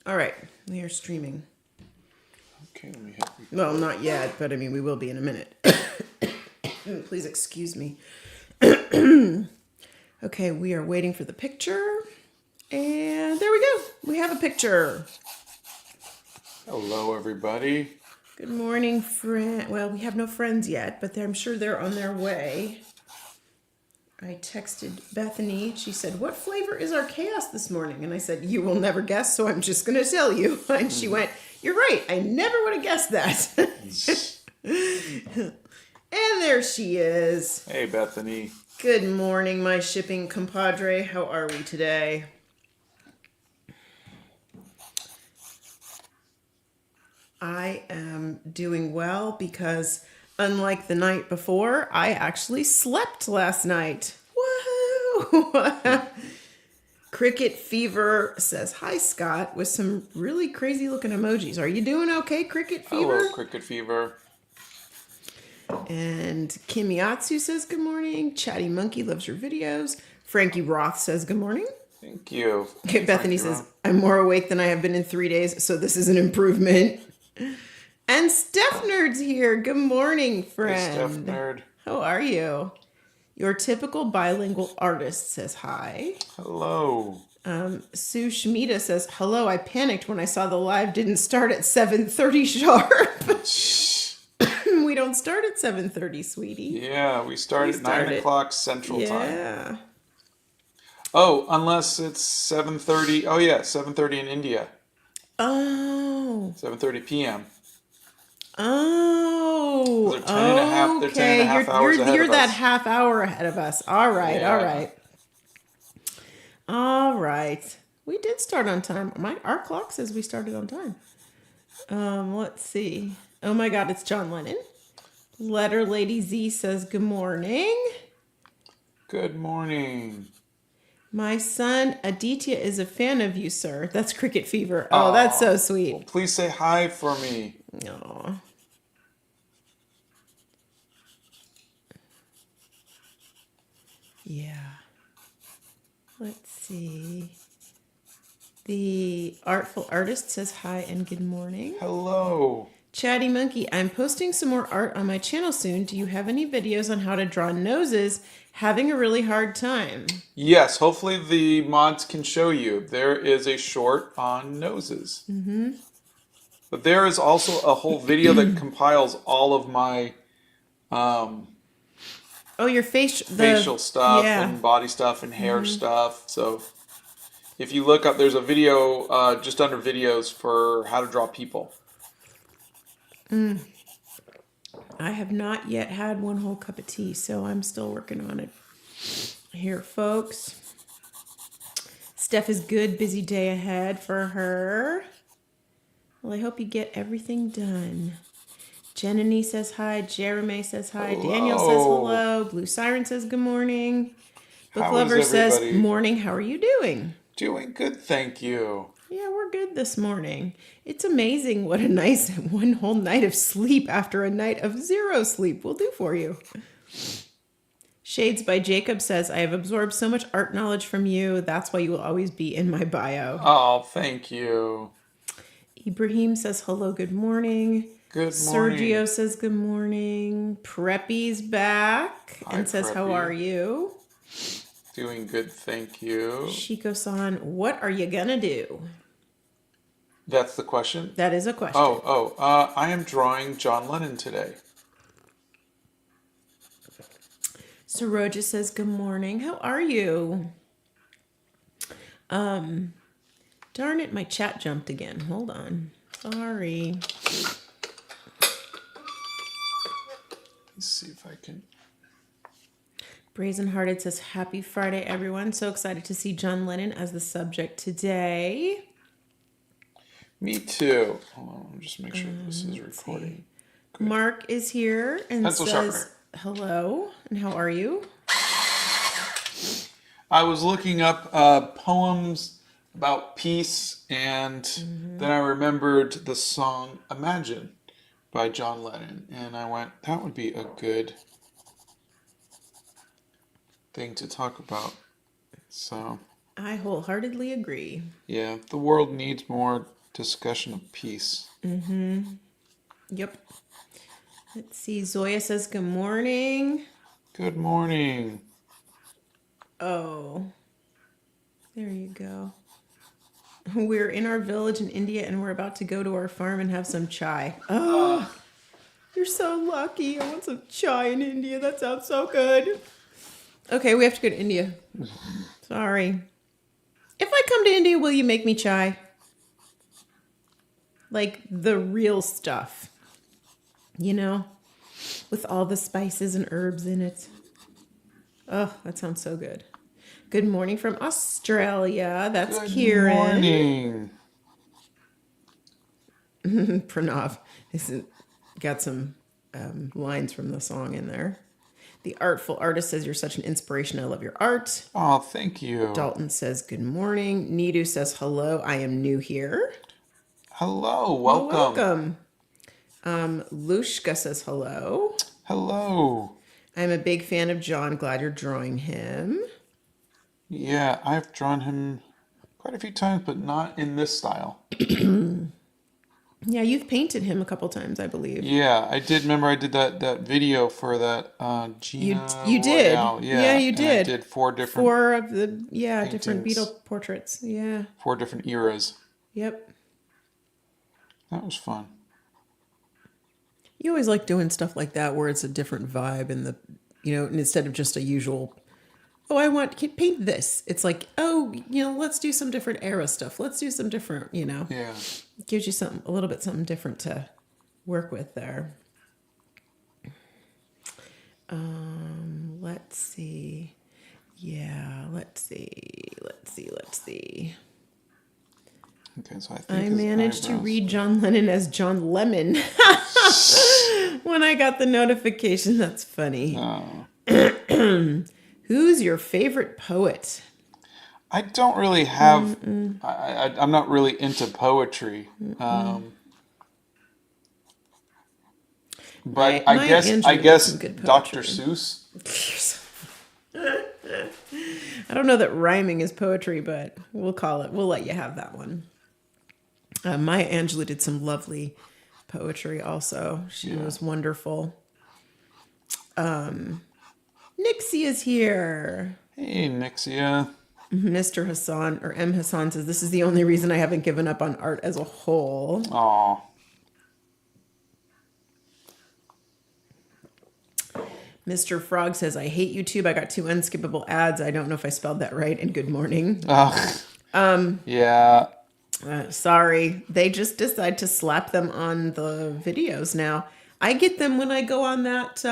All right, we are streaming. Okay, let me hit record. Well, not yet, but I mean, we will be in a minute. Please excuse me. Okay, we are waiting for the picture. And there we go. We have a picture. Hello, everybody. Good morning, friend. Well, we have no friends yet, but I'm sure they're on their way. I texted Bethany. She said, "What flavor is our chaos this morning?" And I said, "You will never guess, so I'm just going to tell you." And she went, "You're right. I never would have guessed that." And there she is. Hey, Bethany. Good morning, my shipping compadre. How are we today? I am doing well because, unlike the night before, I actually slept last night. Woohoo! Cricket Fever says, "Hi, Scott," with some really crazy looking emojis. Are you doing okay, Cricket Fever? Hello, Cricket Fever. And Kimiatsu says, "Good morning." Chatty Monkey loves your videos. Frankie Roth says, "Good morning." Thank you. Okay, Bethany says, "I'm more awake than I have been in 3 days, so this is an improvement." And Steph Nerd's here. Good morning, friend. Hey, Steph Nerd. How are you? Your typical bilingual artist says hi. Hello. Sue Schmida says, "Hello, I panicked when I saw the live didn't start at 7:30 sharp." We don't start at 7:30, sweetie. Yeah, we start at 9 o'clock Central Time. Yeah. Oh, unless it's 7:30. Oh, yeah, 7:30 in India. Oh. 7:30 p.m. Oh. They're 10 and a half, they're 10 and a half hours ahead You're of that us. half hour ahead of us. All right, Yeah. all right. All right. We did start on time. Our clock says we started on time. Let's see. Oh my God, it's John Lennon. Letter Lady Z says, "Good morning." Good morning. My son Aditya is a fan of you, sir. That's Cricket Fever. Oh, that's so sweet. Well, please say hi for me. Aw. Yeah. Let's see. The Artful Artist says hi and good morning. Hello. Chatty Monkey, "I'm posting some more art on my channel soon. Do you have any videos on how to draw noses? Having a really hard time." Yes, hopefully the mods can show you. There is a short on noses. Mm-hmm. But there is also a whole video that compiles all of my Oh, your facial stuff yeah. and body stuff and hair stuff. So if you look up, there's a video just under videos for how to draw people. I have not yet had one whole cup of tea, so I'm still working on it. Here, folks. Steph is good. Busy day ahead for her. Well, I hope you get everything done. Jenny says hi. Jeremy says hi. Hello. Daniel says hello. Blue Siren says good morning. Book How Lover is says everybody? morning. How are you doing? Doing good, thank you. Yeah, we're good this morning. It's amazing what a nice one whole night of sleep after a night of zero sleep will do for you. Shades by Jacob says, "I have absorbed so much art knowledge from you. That's why you will always be in my bio." Oh, thank you. Ibrahim says, "Hello, good morning." Good morning. Sergio says, "Good morning." Preppy's back and Hi, says, "How Preppy. are you?" Doing good, thank you. Shiko-san, "What are you gonna do?" That's the question? That is a question. I am drawing John Lennon today. Saroja says, "Good morning. How are you?" Darn it, my chat jumped again. Hold on. Sorry. Let's see if I can. Brazen Hearted says, "Happy Friday, everyone. So excited to see John Lennon as the subject today." Me too. Hold on, let me just make sure this is recording. Good. Mark is here and Pencil says, sharpener. "Hello, and how are you?" I was looking up poems about peace, and then I remembered the song Imagine by John Lennon, and I went, that would be a good thing to talk about. So I wholeheartedly agree. Yeah, the world needs more discussion of peace. Yep. Let's see. Zoya says good morning. Good morning. Oh, there you go. We're in our village in India and we're about to go to our farm and have some chai. Oh, you're so lucky. I want some chai in India. That sounds so good. Okay, we have to go to India. Sorry. If I come to India, will you make me chai? Like the real stuff. You know? With all the spices and herbs in it. Oh, that sounds so good. Good morning from Australia. That's Good Kieran. morning. Pranav. This is, got some lines from the song in there. The Artful Artist says, you're such an inspiration. I love your art. Oh, thank you. Dalton says, good morning. Nidu says, hello. I am new here. Hello, welcome. Welcome. Lushka says, hello. Hello. I'm a big fan of John. Glad you're drawing him. Yeah, I've drawn him quite a few times, but not in this style. Yeah, you've painted him a couple times, I believe. Yeah, I did. Remember, I did that video for that Gina You did. Royale. Yeah, you and did. I did four different Four of the, different paintings. beetle portraits. Yeah. 4 different eras. Yep. That was fun. You always like doing stuff like that where it's a different vibe and and instead of just a usual, oh, I want to paint this. It's like, oh, let's do some different era stuff. Let's do some different, Yeah. It gives you a little bit something different to work with there. Let's see. Yeah, let's see. Okay, so I his managed to eyebrows- read John Lennon as John Lemon when I got the notification. That's funny. Oh. Who's your favorite poet? I don't really have. I'm not really into poetry. But I Maya guess Angelou did some good Dr. poetry. Seuss. I don't know that rhyming is poetry, but we'll let you have that one. Maya Angelou did some lovely poetry also. She was wonderful. Nixie is here. Hey, Nixia. Mr. Hassan, or M. Hassan, says, this is the only reason I haven't given up on art as a whole. Aw. Mr. Frog says, I hate YouTube. I got 2 unskippable ads. I don't know if I spelled that right. And good morning. Yeah. Sorry. They just decide to slap them on the videos now. I get them when I go on that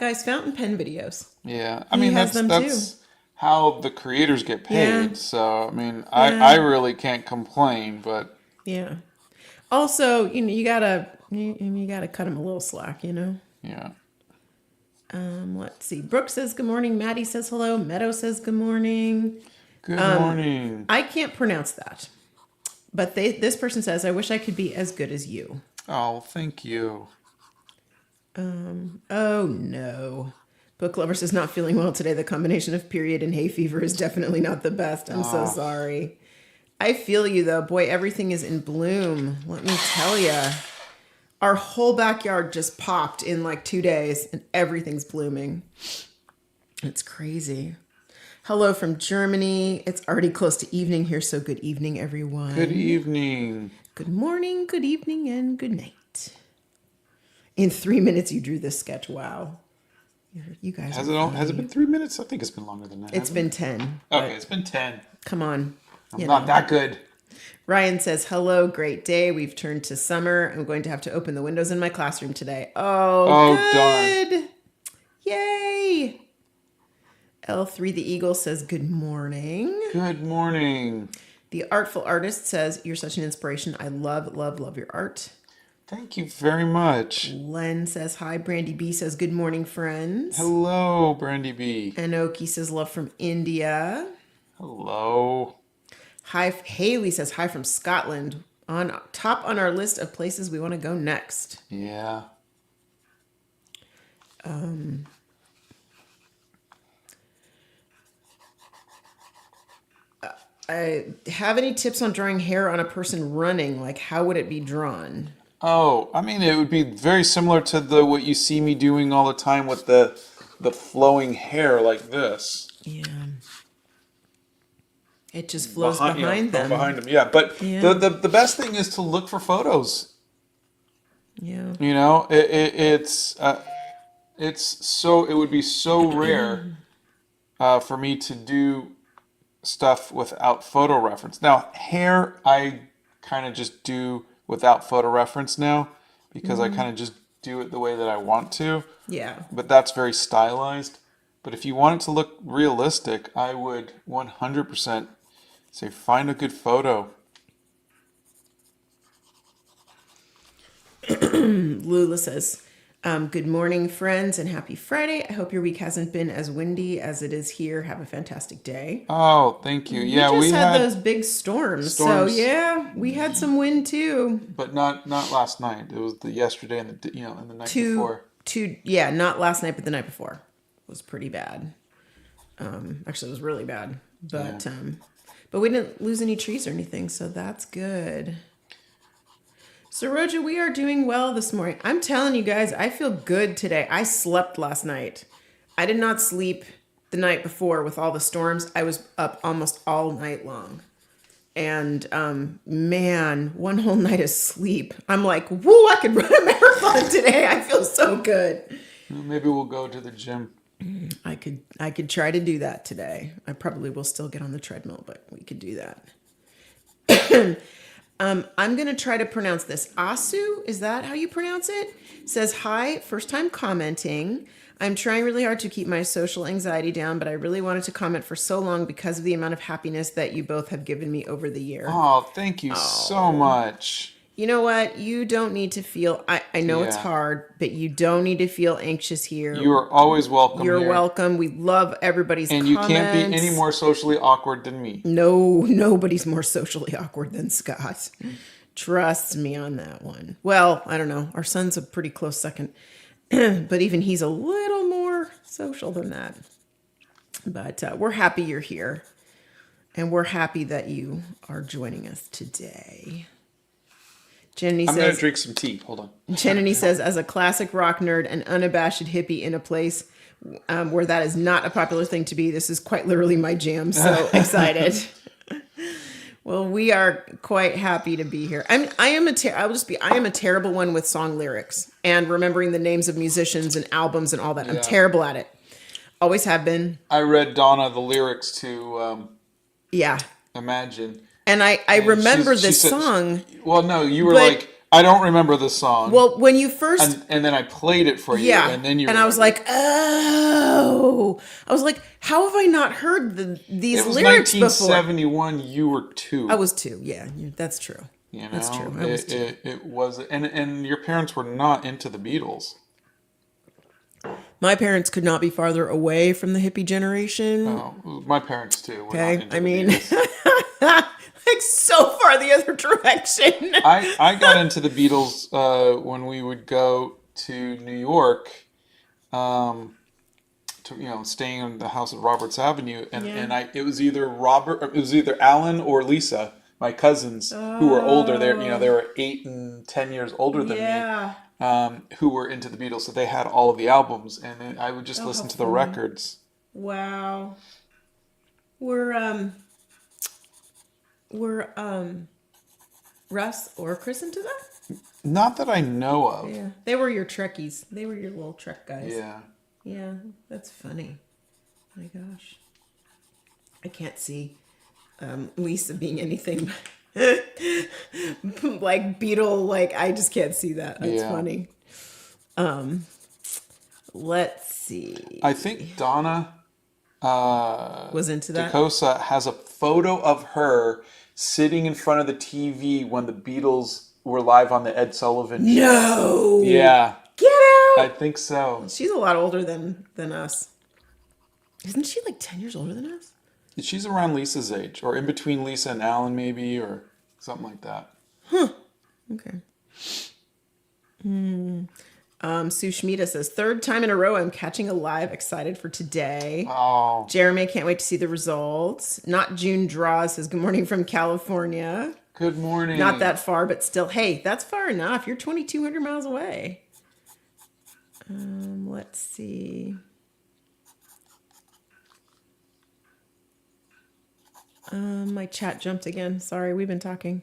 guy's fountain pen videos. Yeah. I He mean, has them that's how the creators get paid. Yeah. So, I mean, I really can't complain, but Yeah. Also, you gotta cut them a little slack, yeah. Let's see. Brooke says good morning. Maddie says hello. Meadow says good morning. Good morning. I can't pronounce that. But this person says, I wish I could be as good as you. Oh, thank you. Oh no. Book Lover says not feeling well today. The combination of period and hay fever is definitely not the best. I'm so sorry. I feel you though. Boy, everything is in bloom. Let me tell you. Our whole backyard just popped in like 2 days and everything's blooming. It's crazy. Hello from Germany. It's already close to evening here, so good evening, everyone. Good evening. Good morning, good evening, and good night. In 3 minutes, you drew this sketch. Wow. You guys Has are it been 3 minutes? I think it's been longer than that. It's been 10. Okay, it's been 10. Come on. I'm not that good. Ryan says, hello, great day. We've turned to summer. I'm going to have to open the windows in my classroom today. Oh, good. Darn. Yay. L3 the Eagle says, good morning. Good morning. The Artful Artist says, you're such an inspiration. I love, love, love your art. Thank you very much. Len says, hi. Brandy B says, good morning, friends. Hello, Brandy B. Anoki says, love from India. Hello. Hi. Haley says, hi from Scotland. On top on our list of places we want to go next. Yeah. have any tips on drawing hair on a person running? Like, how would it be drawn? Oh, I mean, it would be very similar to the what you see me doing all the time with the flowing hair like this. Yeah. It just flows behind From them. behind them, yeah. But Yeah. the best thing is to look for photos. Yeah. You know, it would be so rare for me to do stuff without photo reference. Now, hair, I kind of just do without photo reference now because I kind of just do it the way that I want to. Yeah. But that's very stylized. But if you want it to look realistic, I would 100% say find a good photo. Lula says, good morning, friends, and happy Friday. I hope your week hasn't been as windy as it is here. Have a fantastic day. Oh, thank you. Yeah, we just we had had those big storms. So storms. yeah, we had some wind too. but not last night. It was the yesterday and and the night before. Yeah, not last night, but the night before was pretty bad. Actually, it was really bad. But we didn't lose any trees or anything, so that's good. So Roja, we are doing well this morning. I'm telling you guys, I feel good today. I slept last night. I did not sleep the night before with all the storms. I was up almost all night long. And man, one whole night of sleep. I'm like, woo, I could run a marathon today. I feel so good. Well, maybe we'll go to the gym. I could try to do that today. I probably will still get on the treadmill, but we could do that. I'm going to try to pronounce this. Asu, is that how you pronounce it? Says, hi, first time commenting. I'm trying really hard to keep my social anxiety down, but I really wanted to comment for so long because of the amount of happiness that you both have given me over the year. Oh, thank you so much. You know what? You don't need to feel, I know it's Yeah. hard, but you don't need to feel anxious here. You are always welcome You're here. welcome. We love everybody's And comments. you can't be any more socially awkward than me. No, nobody's more socially awkward than Scott. Trust me on that one. Well, I don't know. Our son's a pretty close second, but even he's a little more social than that. But we're happy you're here, and we're happy that you are joining us today. Jenny I'm going says, to drink some tea. Hold on. Jenny says, as a classic rock nerd and unabashed hippie in a place where that is not a popular thing to be, this is quite literally my jam. So excited. Well, we are quite happy to be here. I am a terrible one with song lyrics and remembering the names of musicians and albums and all that. I'm terrible at it. Always have been. I read Donna the lyrics to Yeah. Imagine. And I remember this song. Well, no, you were but- like, I don't remember the song. Well, when you first and then I played it for you. Yeah, And then you I was like, oh, I was like, how have I not heard these it was lyrics before? 1971. You were 2. I was 2. Yeah, that's true. You know, That's true. I was 2. It was, and your parents were not into the Beatles. My parents could not be farther away from the hippie generation. Oh, my parents too. Were Okay, not into I the mean, Beatles. like so far the other direction. I got into the Beatles when we would go to New York, staying in the house at Roberts Avenue, and it was either Alan or Lisa, my cousins who were older. They were 8 and 10 years older than me, who were into the Beatles. So they had all of the albums, and then I would just listen to the records. Wow. Were Russ or Chris into that? Not that I know of. Yeah, they were your Trekkies. They were your little Trek guys. Yeah. Yeah, that's funny. My gosh, I can't see Lisa being anything like Beatle. Like I just can't see that. That's funny. Let's see. I think Donna Was into that. DeCosa has a photo of her sitting in front of the TV when the Beatles were live on the Ed Sullivan show. No. Yeah. Get out. I think so. She's a lot older than us. Isn't she like 10 years older than us? She's around Lisa's age, or in between Lisa and Alan, maybe, or something like that. Okay. Sue Schmida says, third time in a row I'm catching a live. Excited for today. Oh, Jeremy, can't wait to see the results. Not June Draws says, good morning from California. good morning. Not that far, but still, hey, that's far enough. You're 2,200 miles away. Let's see. My chat jumped again. Sorry, we've been talking.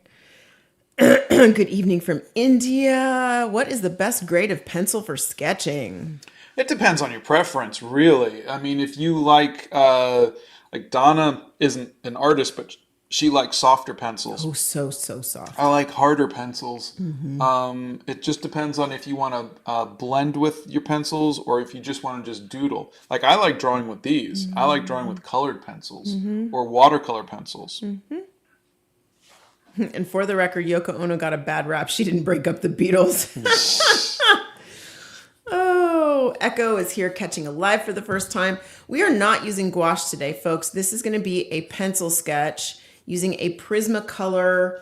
Good evening from India. What is the best grade of pencil for sketching? It depends on your preference, really. I mean, if you like Donna isn't an artist, but she likes softer pencils. Oh, so soft. I like harder pencils. It just depends on if you want to blend with your pencils or if you just want to just doodle. Like I like drawing with these. I like drawing with colored pencils or watercolor pencils. And for the record, Yoko Ono got a bad rap. She didn't break up the Beatles. Oh, Echo is here catching a live for the first time. We are not using gouache today, folks. This is going to be a pencil sketch using a Prismacolor.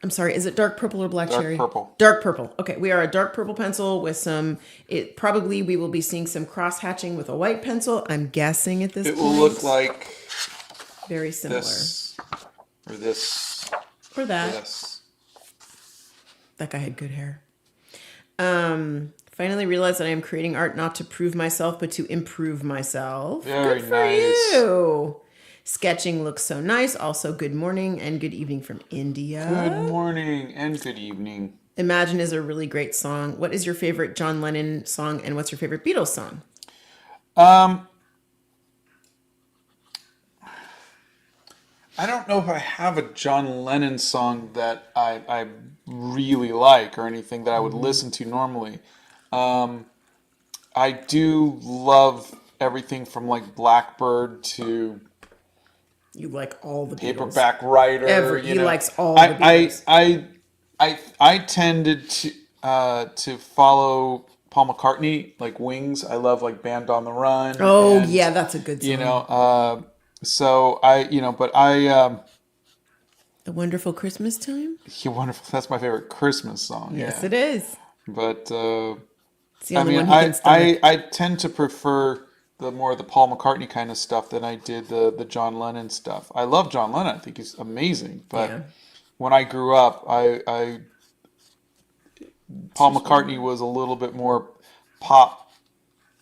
I'm sorry, is it dark purple or black cherry? Dark purple. Dark purple. Okay, we are a dark purple pencil with some, probably we will be seeing some cross hatching with a white pencil. I'm guessing at this point. It will look like very similar. this or this Or that. this. That guy had good hair. Finally realized that I am creating art not to prove myself, but to improve myself. Very good for nice. you. Sketching looks so nice. Also, good morning and good evening from India. Good morning and good evening. Imagine is a really great song. What is your favorite John Lennon song and what's your favorite Beatles song? I don't know if I have a John Lennon song that I really like or anything that I would listen to normally. I do love everything from like Blackbird to You like all the Beatles. Paperback Writer. He likes all the Beatles. I tended to follow Paul McCartney, like Wings. I love like Band on the Run. Oh, and, yeah, that's a good song. You know, so I. The Wonderful Christmas Time? You wonderful. That's my favorite Christmas song. Yes, yeah. it is. But It's the I only mean, one he can stomach. I tend to prefer the Paul McCartney kind of stuff than I did the John Lennon stuff. I love John Lennon. I think he's amazing. But Yeah. when I grew up, Paul McCartney was a little bit more pop,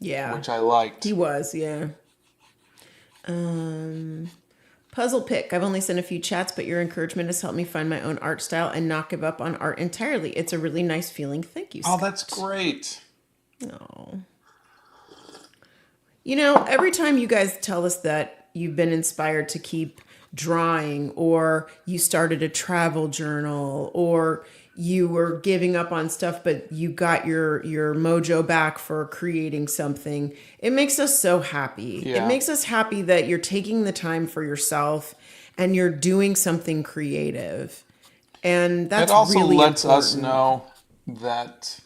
Yeah. which I liked. He was, yeah. Puzzle pick. I've only sent a few chats, but your encouragement has helped me find my own art style and not give up on art entirely. It's a really nice feeling. Thank you, Oh, Scott. that's great. Oh. You know, every time you guys tell us that you've been inspired to keep drawing, or you started a travel journal, or you were giving up on stuff, but you got your mojo back for creating something, it makes us so happy. Yeah. It makes us happy that you're taking the time for yourself and you're doing something creative. And that's It also really lets us important. know that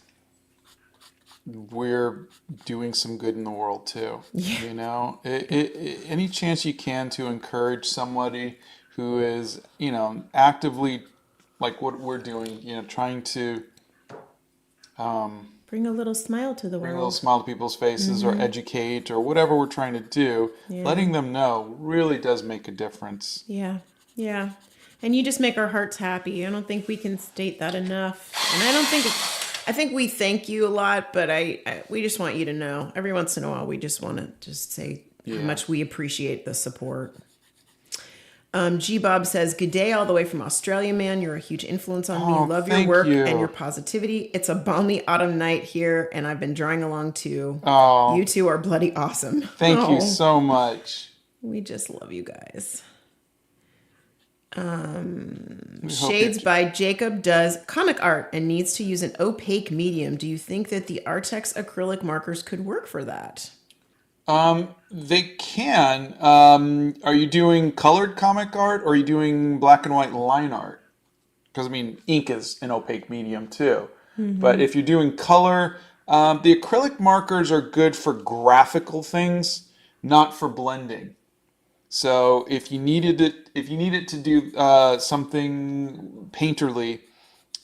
we're doing some good in the world too. Yeah. You know, any chance you can to encourage somebody who is, you know, actively like what we're doing, you know, trying to Bring a little smile to the bring a little world. smile to people's faces or educate or whatever we're trying to do, Yeah. letting them know really does make a difference. Yeah, yeah. And you just make our hearts happy. I don't think we can state that enough. And I think we thank you a lot, but we just want you to know. Every once in a while, we just want to just say how Yeah. much we appreciate the support. G Bob says, good day all the way from Australia, man. You're a huge influence on me. Oh, Love your thank work you. and your positivity. It's a balmy autumn night here, and I've been drawing along too. Oh, You two are bloody awesome. thank you Oh. so much. We just love you guys. We hope Shades you- by Jacob does comic art and needs to use an opaque medium. Do you think that the Artex acrylic markers could work for that? They can. Are you doing colored comic art or are you doing black and white line art? Because, I mean, ink is an opaque medium too. But if you're doing color, the acrylic markers are good for graphical things, not for blending. So if you needed it to do something painterly,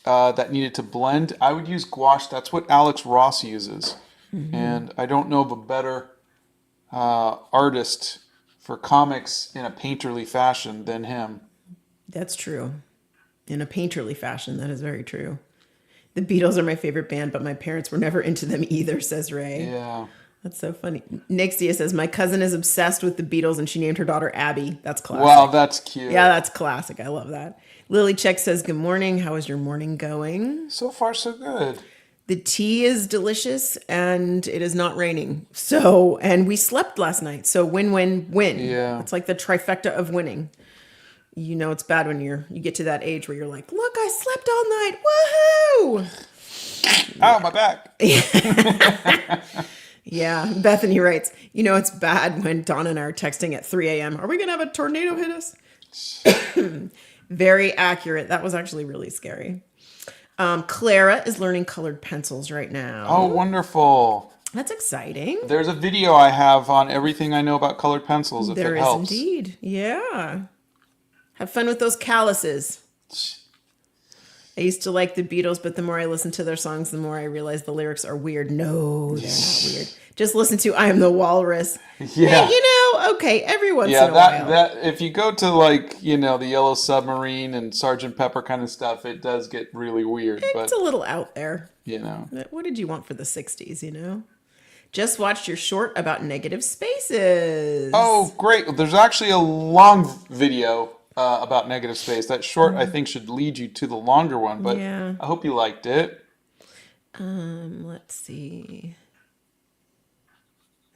that needed to blend, I would use gouache. That's what Alex Ross uses. And I don't know of a better artist for comics in a painterly fashion than him. That's true. In a painterly fashion, that is very true. The Beatles are my favorite band, but my parents were never into them either, says Ray. Yeah. That's so funny. Nixia says, my cousin is obsessed with the Beatles and she named her daughter Abby. That's classic. Wow, that's cute. Yeah, that's classic. I love that. Lily Check says, good morning. How is your morning going? So far, so good. The tea is delicious and it is not raining. So, and we slept last night. So win, win, win. Yeah. It's like the trifecta of winning. You know, it's bad when you get to that age where you're like, look, I slept all night. Woohoo! Ow, my back. Yeah. Bethany writes, you know, it's bad when Donna and I are texting at 3 a.m. Are we going to have a tornado hit us? Very accurate. That was actually really scary. Clara is learning colored pencils right now. Oh, wonderful. That's exciting. There's a video I have on everything I know about colored pencils, if There it is helps. indeed. Yeah. Have fun with those calluses. I used to like the Beatles, but the more I listen to their songs, the more I realize the lyrics are weird. No, they're not weird. Just listen to I Am the Walrus. Yeah. Hey, you know, okay, every once in a that while. that if you go to like, you know, the Yellow Submarine and Sergeant Pepper kind of stuff, it does get really weird. But It's a little out there. you know. What did you want for the 60s, you know? Just watched your short about negative spaces. Oh, great. There's actually a long video about negative space. That short, I think, should lead you to the longer one, but Yeah. I hope you liked it. Let's see.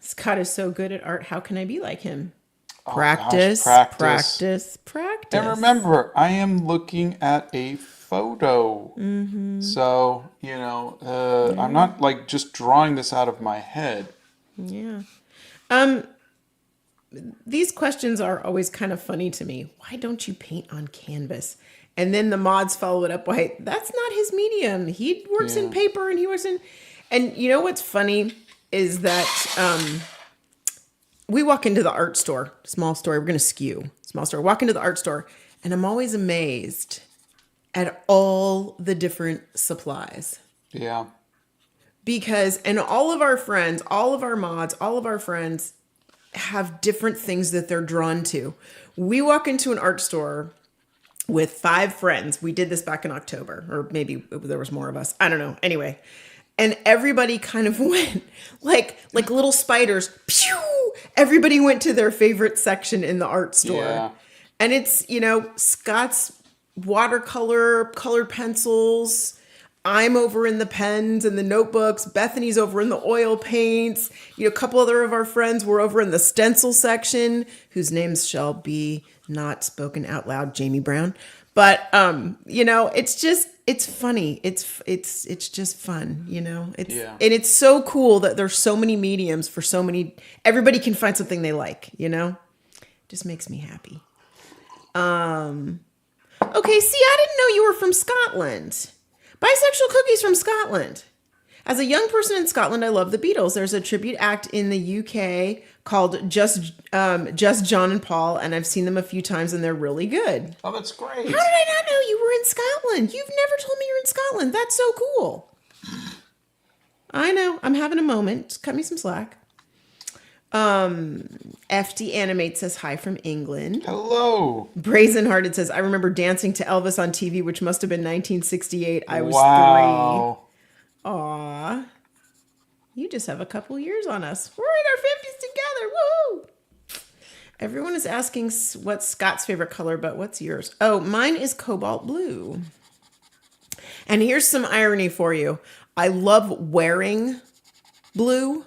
Scott is so good at art. How can I be like him? Oh, Practice, gosh, practice. And remember, I am looking at a photo. So, you know, I'm not like just drawing this out of my head. Yeah. These questions are always kind of funny to me. Why don't you paint on canvas? And then the mods follow it up. Why? That's not his medium. He works in paper and he works in. And you know what's funny is that we walk into the art store, small store. We're going to skew small store. Walk into the art store, and I'm always amazed at all the different supplies. Yeah. Because, and all of our friends, all of our mods, all of our friends have different things that they're drawn to. We walk into an art store with 5 friends. We did this back in October, or maybe there was more of us. I don't know. Anyway, and everybody kind of went like little spiders. Pew! Everybody went to their favorite section in the art store. Yeah. And it's, you know, Scott's watercolor, colored pencils. I'm over in the pens and the notebooks. Bethany's over in the oil paints. You know, a couple other of our friends were over in the stencil section, whose names shall be not spoken out loud, Jamie Brown. But you know, it's funny. It's just fun, you know. And it's so cool that there's so many mediums for so many. Everybody can find something they like, you know. Just makes me happy. Okay, see, I didn't know you were from Scotland. Bisexual Cookies from Scotland. As a young person in Scotland, I love the Beatles. There's a tribute act in the UK called Just John and Paul, and I've seen them a few times, and they're really good. Oh, that's great. How did I not know you were in Scotland? You've never told me you're in Scotland. That's so cool. I know. I'm having a moment. Just cut me some slack. FD Animate says hi from England. Hello. Brazen Hearted says, I remember dancing to Elvis on TV, which must have been 1968. I was 3. Aw. You just have a couple years on us. We're in our 50s together. Woohoo! Everyone is asking what's Scott's favorite color, but what's yours? Oh, mine is cobalt blue. And here's some irony for you. I love wearing blue.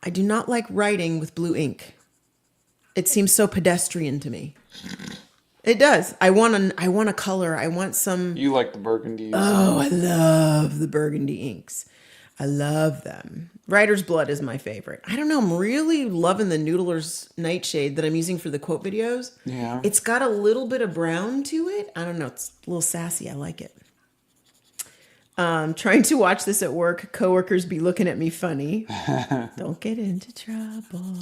I do not like writing with blue ink. It seems so pedestrian to me. It does. I want a color. I want some. You like the burgundies. Oh, I love the burgundy inks. I love them. Writer's Blood is my favorite. I don't know. I'm really loving the Noodler's Nightshade that I'm using for the quote videos. Yeah. It's got a little bit of brown to it. I don't know. It's a little sassy. I like it. Trying to watch this at work. Coworkers be looking at me funny. Don't get into trouble.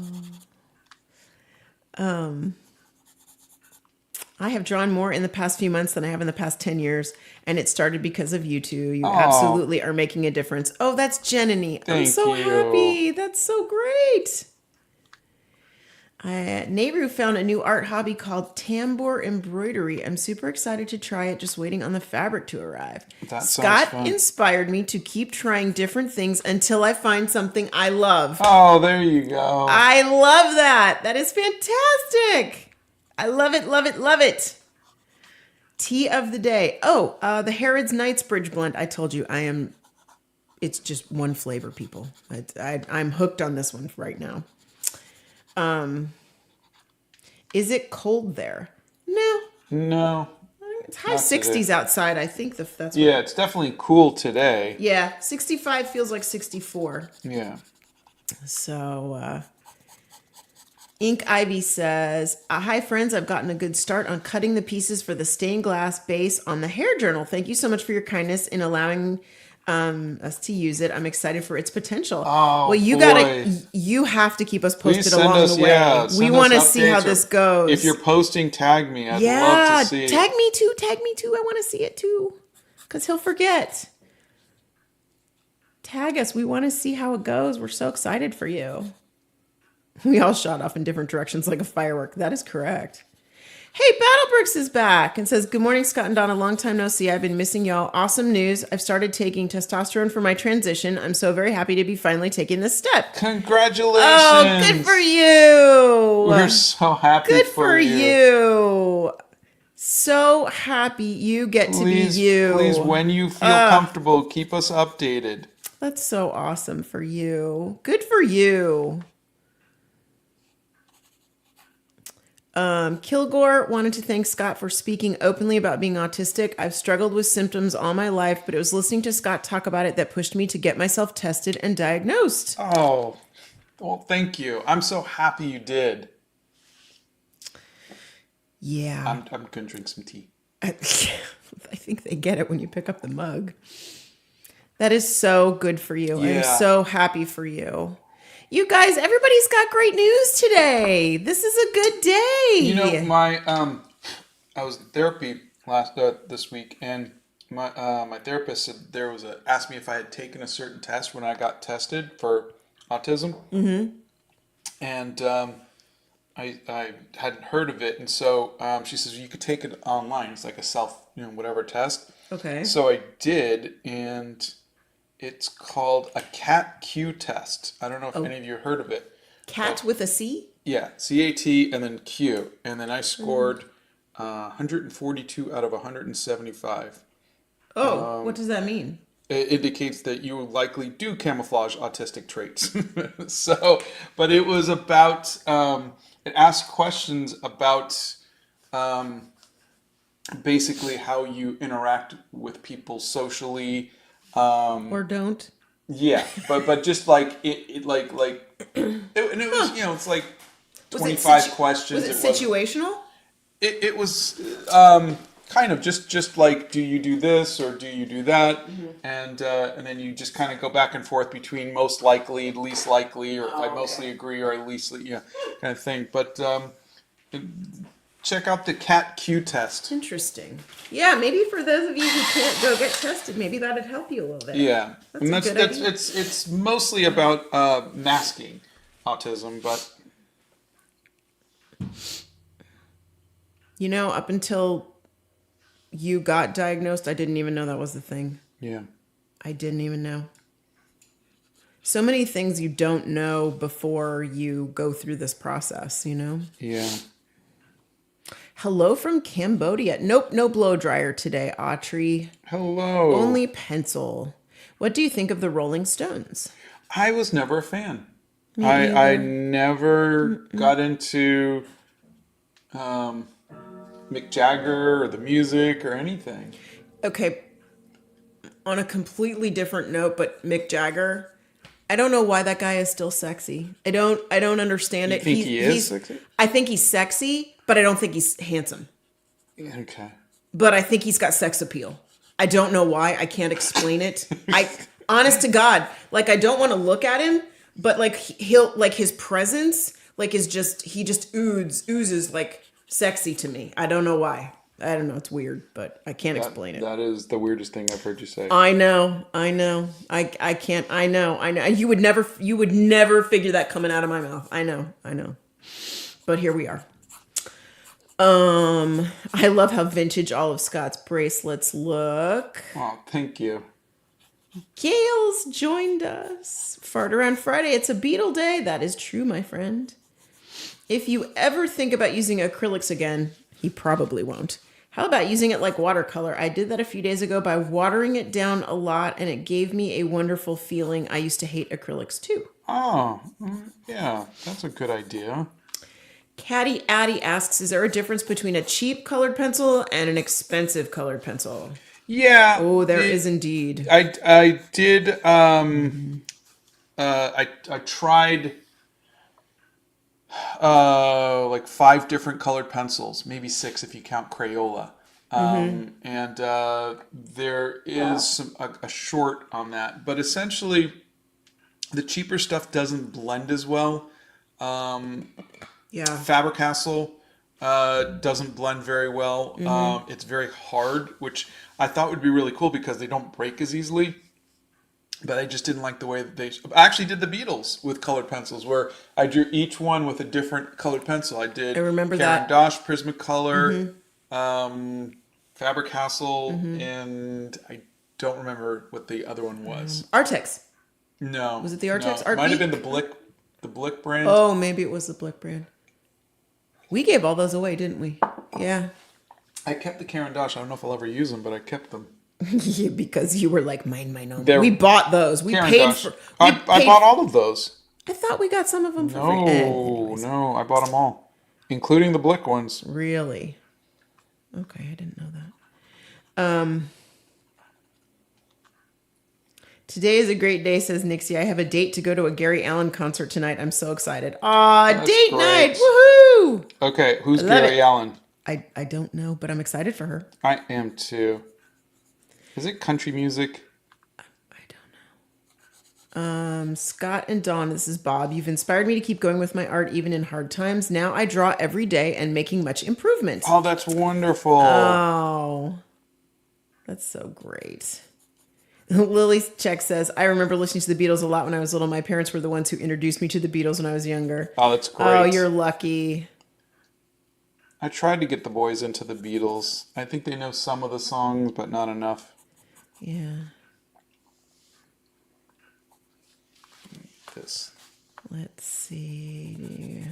I have drawn more in the past few months than I have in the past 10 years, and it started because of you two. You absolutely are making a difference. Oh, that's Jenny. I'm Thank so you. happy. That's so great. Nehru found a new art hobby called tambour embroidery. I'm super excited to try it, just waiting on the fabric to arrive. That sounds Scott fun. inspired me to keep trying different things until I find something I love. Oh, there you go. I love that. That is fantastic. I love it, love it, love it. Tea of the day. Oh, the Harrods Knightsbridge blend. I told you it's just one flavor, people. I'm hooked on this one right now. Is it cold there? No. It's high Not 60s today. outside. I think that's Yeah, it's definitely cool today. Yeah, 65 feels like 64. Yeah. So, Ink Ivy says, hi friends, I've gotten a good start on cutting the pieces for the stained glass base on the hair journal. Thank you so much for your kindness in allowing us to use it. I'm excited for its potential. Oh, well, boy. you have to keep us Please posted send along us, the way. yeah, We send want to us see how updates, or this goes. If you're posting, tag me. I'd yeah, love to see. tag me too. I want to see it too, because he'll forget. Tag us. We want to see how it goes. We're so excited for you. We all shot off in different directions like a firework. That is correct. Hey, Battlebricks is back and says, good morning, Scott and Donna. Long time no see. I've been missing y'all. Awesome news. I've started taking testosterone for my transition. I'm so very happy to be finally taking this step. Congratulations. Oh, good for you. We're so happy Good for for you. So happy you get to be you. Please, when you feel comfortable, keep us updated. That's so awesome for you. Good for you. Kilgore wanted to thank Scott for speaking openly about being autistic. I've struggled with symptoms all my life, but it was listening to Scott talk about it that pushed me to get myself tested and diagnosed. Oh, well, thank you. I'm so happy you did. Yeah. I'm going to drink some tea. I think they get it when you pick up the mug. That is so good for you. Yeah. I'm so happy for you. You guys, everybody's got great news today. This is a good day. You know, I was in therapy this week, and my therapist said asked me if I had taken a certain test when I got tested for autism. Mm-hmm. And I hadn't heard of it, and so she says you could take it online. It's like a self, whatever test. Okay. So I did, and it's called a CAT-Q test. I don't know if any of you heard of it. Cat with a C? Yeah, CAT and then Q. And then I scored 142 out of 175. Oh, what does that mean? It indicates that you likely do camouflage autistic traits. But it was about, it asked questions about basically how you interact with people socially. Or don't? Yeah, but just like it like and it was it's like 25 questions. Was it situational? It was kind of just like, do you do this or do you do that, and then you just kind of go back and forth between most likely and least likely, or I mostly agree or I least kind of thing. But check out the CAT-Q test. Interesting. Yeah, maybe for those of you who can't go get tested, maybe that'd help you a little bit. Yeah, That's a good idea. it's mostly about masking autism, but up until you got diagnosed, I didn't even know that was the thing. yeah. I didn't even know. So many things you don't know before you go through this process, Yeah. Hello from Cambodia. Nope, no blow dryer today, Autry. Hello. Only pencil. What do you think of the Rolling Stones? I was never a fan. I never got into Mick Jagger or the music or anything. Okay, on a completely different note, but Mick Jagger, I don't know why that guy is still sexy. I don't understand it. You think he is sexy? I think he's sexy, but I don't think he's handsome. Okay. But I think he's got sex appeal. I don't know why. I can't explain it. Honest to God, I don't want to look at him, but he'll his presence, he just oozes sexy to me. I don't know why. I don't know. It's weird, but I can't explain it. That is the weirdest thing I've heard you say. I know. I can't. I know. You would never figure that coming out of my mouth. I know. But here we are. I love how vintage all of Scott's bracelets look. Oh, thank you. Gail's joined us. Fart Around Friday. It's a Beetle day. That is true, my friend. If you ever think about using acrylics again, he probably won't. How about using it like watercolor? I did that a few days ago by watering it down a lot, and it gave me a wonderful feeling. I used to hate acrylics too. Oh, yeah, that's a good idea. Caddy Addy asks, is there a difference between a cheap colored pencil and an expensive colored pencil? Yeah. Oh, there is indeed. I did. I tried like 5 different colored pencils, maybe 6 if you count Crayola. And there is a short on that, but essentially the cheaper stuff doesn't blend as well. Faber-Castell doesn't blend very well. It's very hard, which I thought would be really cool because they don't break as easily. But I just didn't like the way that they... I actually did the Beatles with colored pencils, where I drew each one with a different colored pencil. I remember Caran d'Ache, Prismacolor, Faber-Castell, and I don't remember what the other one was. Artex. No. Was it the Artex? No. It might have been the Blick brand. Oh, maybe it was the Blick brand. We gave all those away, didn't we? Yeah. I kept the Caran d'Ache. I don't know if I'll ever use them, but I kept them. Yeah, because you were like, mine, we bought those. We paid for... I bought all of those. I thought we got some of them for free. No, I bought them all. Including the Blick ones. Really? Okay, I didn't know that. Today is a great day, says Nixie. I have a date to go to a Gary Allan concert tonight. I'm so excited. Date night! Woohoo! Okay, who's Gary Allan? I don't know, but I'm excited for her. I am too. Is it country music? I don't know. Scott and Dawn, this is Bob. You've inspired me to keep going with my art even in hard times. Now I draw every day and making much improvement. Oh, that's wonderful. Oh, that's so great. Lily's check says, I remember listening to the Beatles a lot when I was little. My parents were the ones who introduced me to the Beatles when I was younger. Oh, that's great. Oh, you're lucky. I tried to get the boys into the Beatles. I think they know some of the songs, but not enough. Yeah. This. Let's see.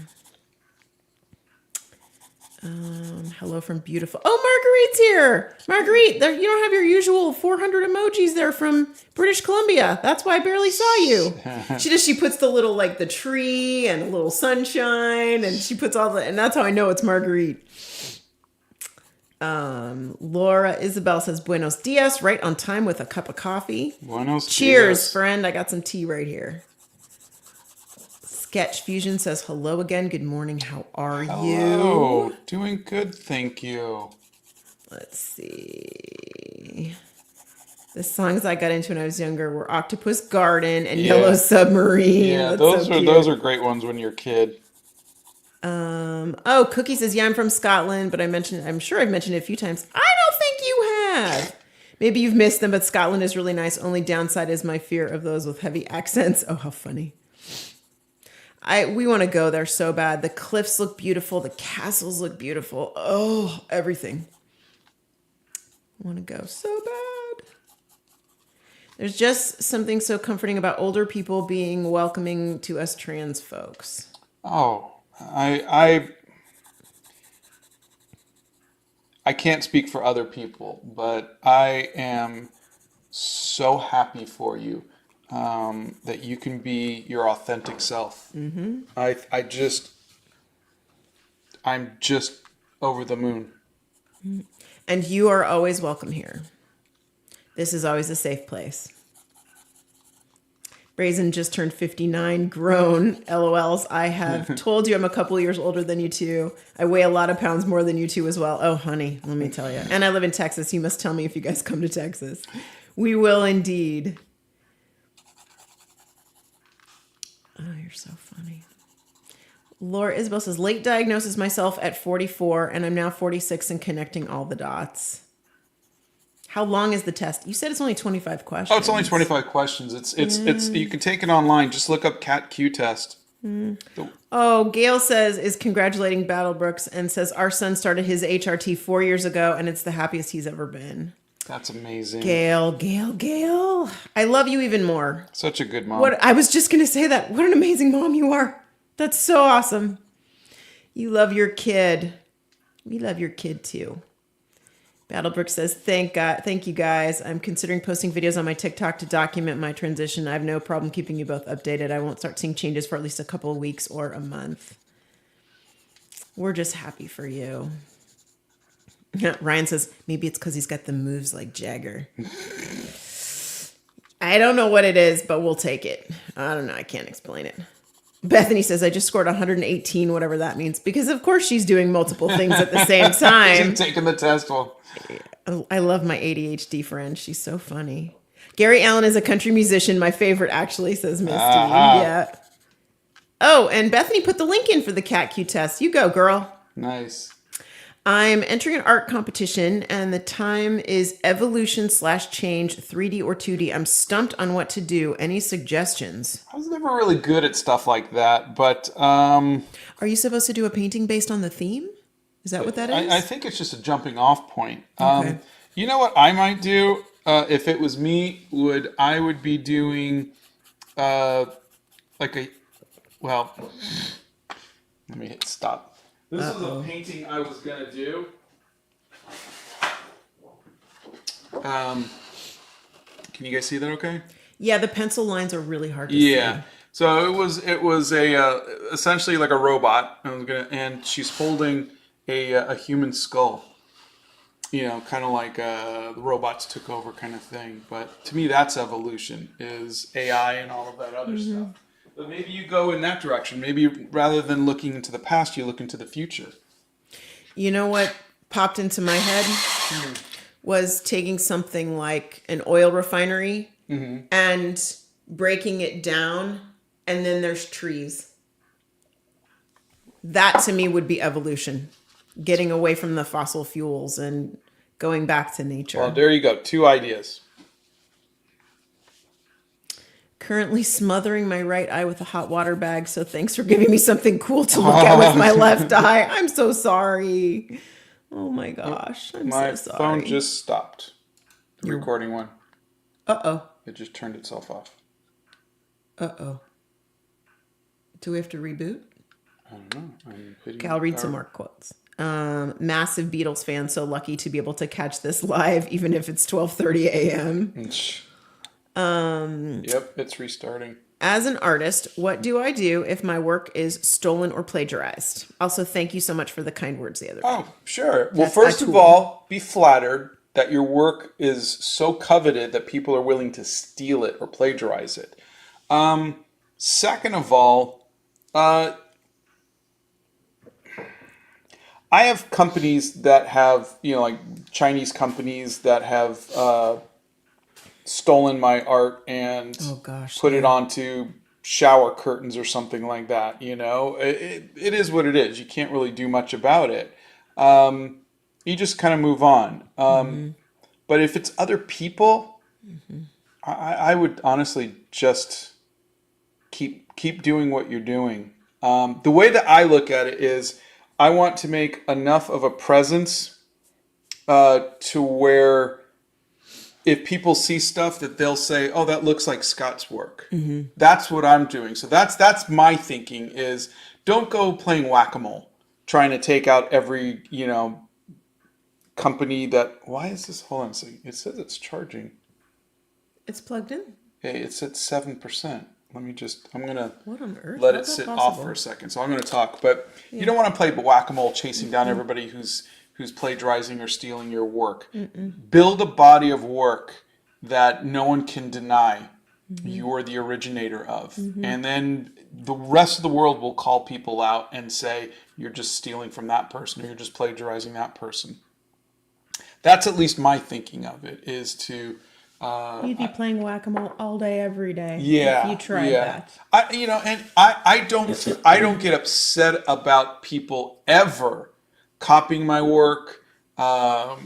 Hello from beautiful. Oh, Marguerite's here. Marguerite, you don't have your usual 400 emojis there from British Columbia. That's why I barely saw you. She puts the little, like, the tree and a little sunshine, and she puts all the, and that's how I know it's Marguerite. Laura Isabel says, Buenos dias, right on time with a cup of coffee. Buenos Cheers, dias. friend. I got some tea right here. Sketch Fusion says, hello again. Good morning. How are you? Doing good, thank you. Let's see. The songs I got into when I was younger were Octopus Garden and Yellow Submarine. Yeah, those are great ones when you're a kid. Cookie says, yeah, I'm from Scotland, but I'm sure I've mentioned it a few times. I don't think you have. Maybe you've missed them, but Scotland is really nice. Only downside is my fear of those with heavy accents. Oh, how funny. We want to go there so bad. The cliffs look beautiful. The castles look beautiful. Oh, everything. I want to go so bad. There's just something so comforting about older people being welcoming to us trans folks. Oh, I can't speak for other people, but I am so happy for you. That you can be your authentic self. Mm-hmm. I'm just over the moon. And you are always welcome here. This is always a safe place. Brazen just turned 59, grown, LOLs. I have told you I'm a couple years older than you two. I weigh a lot of pounds more than you two as well. Oh, honey, let me tell you. And I live in Texas. You must tell me if you guys come to Texas. We will indeed. Oh, you're so funny. Laura Isabel says, late diagnosis myself at 44, and I'm now 46 and connecting all the dots. How long is the test? You said it's only 25 questions. Oh, it's only 25 questions. It's you can take it online. Just look up Cat Q test. Oh, Gail says, is congratulating Battlebrooks and says, our son started his HRT 4 years ago, and it's the happiest he's ever been. That's amazing. Gail. I love you even more. Such a good mom. What I was just going to say that. What an amazing mom you are. That's so awesome. You love your kid. We love your kid too. Battlebrook says, thank you guys. I'm considering posting videos on my TikTok to document my transition. I have no problem keeping you both updated. I won't start seeing changes for at least a couple of weeks or a month. We're just happy for you. Ryan says, maybe it's because he's got the moves like Jagger. I don't know what it is, but we'll take it. I don't know. I can't explain it. Bethany says, I just scored 118, whatever that means. Because, of course, she's doing multiple things at the same time. She's taking the test. Well, I love my ADHD friend. She's so funny. Gary Allen is a country musician. My favorite, actually, says Misty. Yeah. Oh, and Bethany put the link in for the Cat Q test. You go, girl. Nice. I'm entering an art competition, and the time is evolution/change, 3D or 2D. I'm stumped on what to do. Any suggestions? I was never really good at stuff like that, but Are you supposed to do a painting based on the theme? Is that what that is? I think it's just a jumping off point. Okay. You know what I might do if it was me? I would be doing let me hit stop. This was a painting I was gonna do. Can you guys see that? Okay. Yeah, the pencil lines are really hard to see. Yeah. So it was a essentially like a robot, and she's holding a human skull. You know, kind of like the robots took over kind of thing. But to me, that's evolution, is AI and all of that other stuff. But maybe you go in that direction. Maybe rather than looking into the past, you look into the future. You know what popped into my head was taking something like an oil refinery and breaking it down, and then there's trees. That to me would be evolution. Getting away from the fossil fuels and going back to nature. Well, there you go. 2 ideas. Currently smothering my right eye with a hot water bag, so thanks for giving me something cool to look at with my left eye. I'm so sorry. Oh my gosh. I'm so sorry. My phone just stopped. The recording one. Uh-oh. It just turned itself off. Uh-oh. Do we have to reboot? I don't know. Okay, I'll read some more quotes. Massive Beatles fan, so lucky to be able to catch this live, even if it's 12:30 a.m. Yep, it's restarting. As an artist, what do I do if my work is stolen or plagiarized? Also, thank you so much for the kind words the other day. Oh, sure. Well, first of all, be flattered that your work is so coveted that people are willing to steal it or plagiarize it. Second of all, I have companies that have, like Chinese companies that have stolen my art and put it onto shower curtains or something like that. It is what it is. You can't really do much about it. You just kind of move on. But if it's other people, I would honestly just keep doing what you're doing. The way that I look at it is, I want to make enough of a presence to where if people see stuff that they'll say, oh, that looks like Scott's work. That's what I'm doing. So that's my thinking is, don't go playing whack-a-mole, trying to take out every, company that, why is this, hold on a second. It says it's charging. It's plugged in? Hey, it's at 7%. I'm going to what on earth? let it sit off for a second. So I'm going to talk, but you don't want to play whack-a-mole chasing down everybody who's plagiarizing or stealing your work. Build a body of work that no one can deny you're the originator of. And then the rest of the world will call people out and say, you're just stealing from that person or you're just plagiarizing that person. That's at least my thinking of it, is to You'd be playing whack-a-mole all day, every day if Yeah, you tried yeah. that. I don't get upset about people ever copying my work. That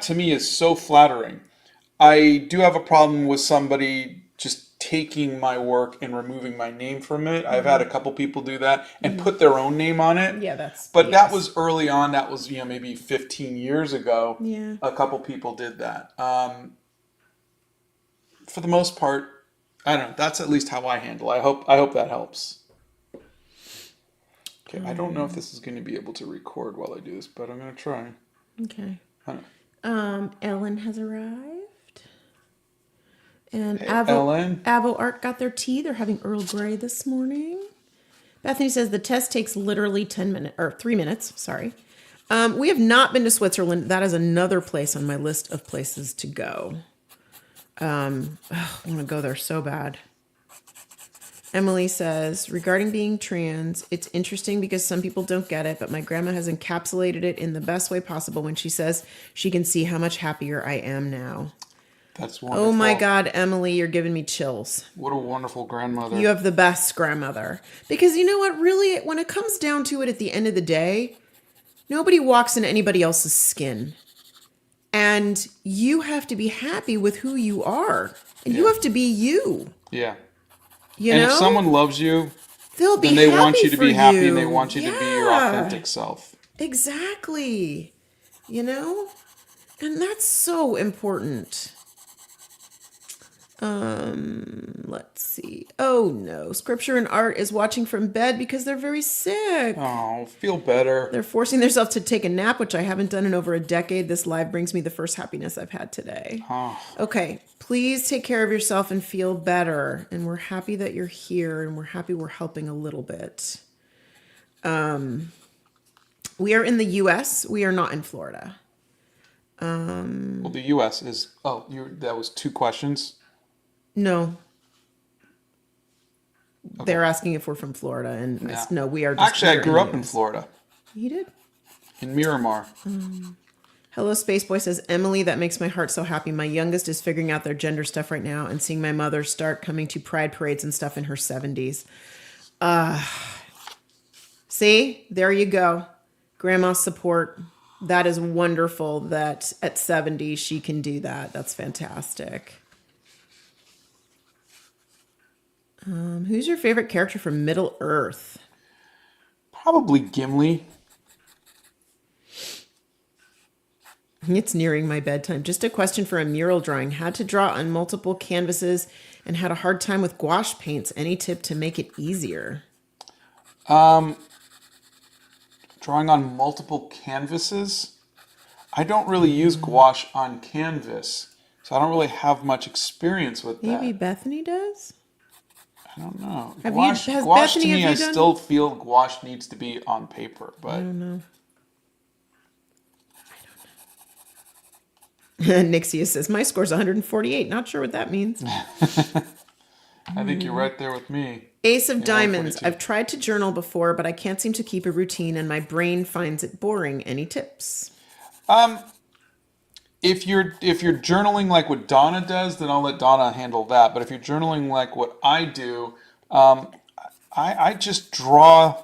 to me is so flattering. I do have a problem with somebody just taking my work and removing my name from it. I've had a couple people do that and put their own name on it. Yeah, that's But that BS. was early on. That was, maybe 15 years ago. Yeah. A couple people did that. For the most part, I don't know. That's at least how I handle it. I hope that helps. Okay, I don't know if this is going to be able to record while I do this, but I'm going to try. Okay. I don't know. Ellen has arrived. And Hey, Ellen. Avo Art got their tea. They're having Earl Grey this morning. Bethany says the test takes literally 3 minutes. Sorry. We have not been to Switzerland. That is another place on my list of places to go. I want to go there so bad. Emily says, regarding being trans, it's interesting because some people don't get it, but my grandma has encapsulated it in the best way possible when she says she can see how much happier I am now. That's wonderful. Oh my God, Emily, you're giving me chills. What a wonderful grandmother. You have the best grandmother. Because you know what, really, when it comes down to it at the end of the day, nobody walks in anybody else's skin. And you have to be happy with who you are. And you have to be you. Yeah. You And know? if someone loves you, they'll be then they happy want you to for be happy and you. they want you to be your authentic self. Exactly. You know? And that's so important. Let's see. Oh no. Scripture and Art is watching from bed because they're very sick. Oh, feel better. They're forcing themselves to take a nap, which I haven't done in over a decade. This live brings me the first happiness I've had today. Oh. Okay, please take care of yourself and feel better. And we're happy that you're here, and we're happy we're helping a little bit. We are in the U.S. We are not in Florida. Well, the U.S. is. Oh, that was 2 questions. No. They're asking if we're from Florida, and Yeah. no, we are. Just Actually, I here grew the up in US. Florida, You did? in Miramar. Hello, Space Boy says, Emily, that makes my heart so happy. My youngest is figuring out their gender stuff right now and seeing my mother start coming to pride parades and stuff in her 70s. See, there you go. Grandma's support. That is wonderful that at 70 she can do that. That's fantastic. Who's your favorite character from Middle Earth? Probably Gimli. It's nearing my bedtime. Just a question for a mural drawing. Had to draw on multiple canvases and had a hard time with gouache paints. Any tip to make it easier? Drawing on multiple canvases. I don't really use gouache on canvas, so I don't really have much experience with that. Maybe Bethany does? I don't know. Has Gouache to Bethany, me, have I you done? still feel gouache needs to be on paper, but I don't know. Nixia says, my score's 148. Not sure what that means. I think you're right there with me. Ace of Yeah, Diamonds. 142. I've tried to journal before, but I can't seem to keep a routine and my brain finds it boring. Any tips? If you're journaling like what Donna does, then I'll let Donna handle that. But if you're journaling like what I do, I just draw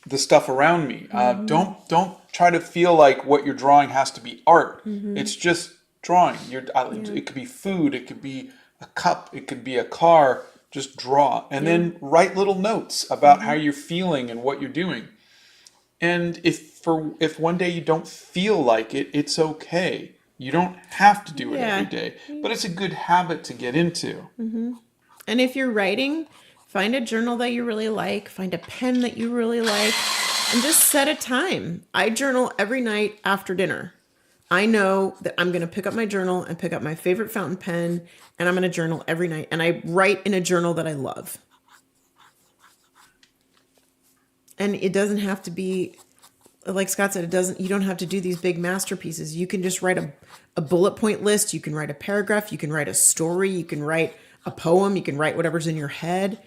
the stuff around me. Don't try to feel like what you're drawing has to be art. It's just drawing. It could be food. It could be a cup. It could be a car. Just draw, and then write little notes about how you're feeling and what you're doing. And if one day you don't feel like it, it's okay. You don't have to do it every day, but it's a good habit to get into. And if you're writing, find a journal that you really like, find a pen that you really like, and just set a time. I journal every night after dinner. I know that I'm going to pick up my journal and pick up my favorite fountain pen, and I'm going to journal every night. And I write in a journal that I love. And it doesn't have to be, like Scott said, you don't have to do these big masterpieces. You can just write a bullet point list. You can write a paragraph. You can write a story. You can write a poem. You can write whatever's in your head.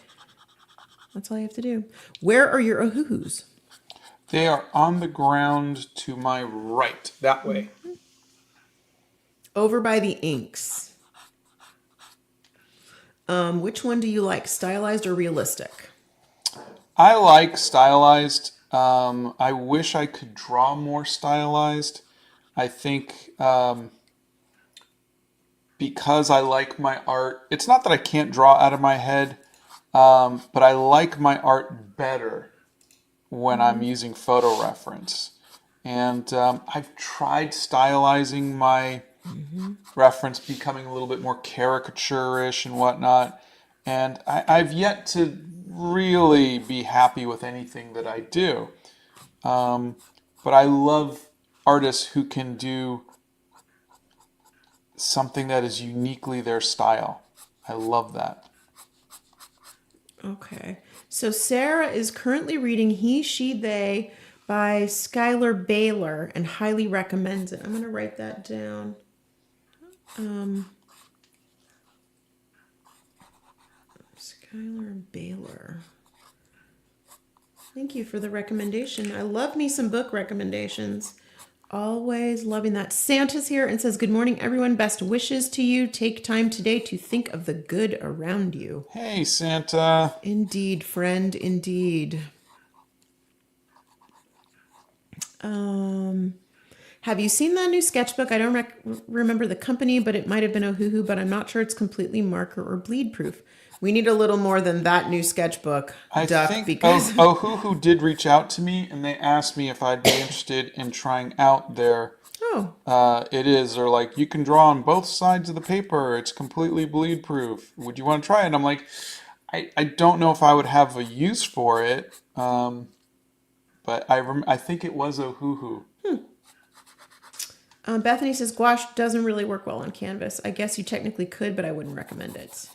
That's all you have to do. Where are your ahuhus? They are on the ground to my right, that way. Over by the Inks. Which one do you like, stylized or realistic? I like stylized. I wish I could draw more stylized. I think because I like my art, it's not that I can't draw out of my head, but I like my art better when I'm using photo reference. And I've tried stylizing my reference, becoming a little bit more caricature-ish and whatnot. And I've yet to really be happy with anything that I do. But I love artists who can do something that is uniquely their style. I love that. Okay. So Sarah is currently reading He, She, They by Skylar Baylor and highly recommends it. I'm going to write that down. Skylar Baylor. Thank you for the recommendation. I love me some book recommendations. Always loving that. Santa's here and says, good morning, everyone. Best wishes to you. Take time today to think of the good around you. Hey, Santa. Indeed, friend, indeed. Have you seen that new sketchbook? I don't remember the company, but it might have been Ohuhu, but I'm not sure it's completely marker or bleed proof. We need a little more than that new sketchbook, I Duck, think because Ohuhu did reach out to me and they asked me if I'd be interested in trying out their they're like, you can draw on both sides of the paper. It's completely bleed proof. Would you want to try it? And I'm like, I don't know if I would have a use for it. But I think it was Ohuhu. Bethany says gouache doesn't really work well on canvas. I guess you technically could, but I wouldn't recommend it.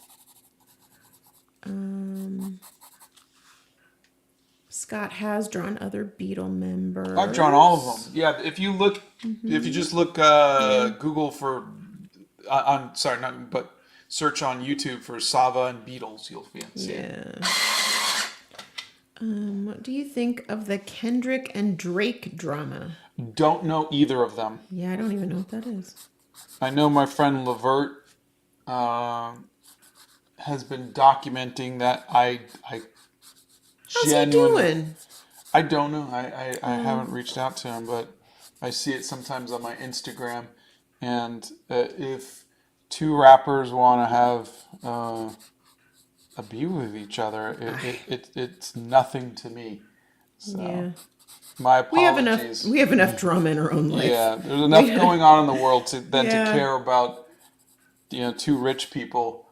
Scott has drawn other Beatle members. I've drawn all of them. Yeah, if you look, if you just look Google for, search on YouTube for Sava and Beatles, you'll see it. Yeah. What do you think of the Kendrick and Drake drama? Don't know either of them. Yeah, I don't even know what that is. I know my friend Levert has been documenting that. How's he doing? I don't know. I haven't reached out to him, but I see it sometimes on my Instagram. And if two rappers want to have a beef with each other, it's nothing to me. So Yeah. my apologies. We have enough drama in our own life. Yeah, there's enough going on in the world to care about two rich people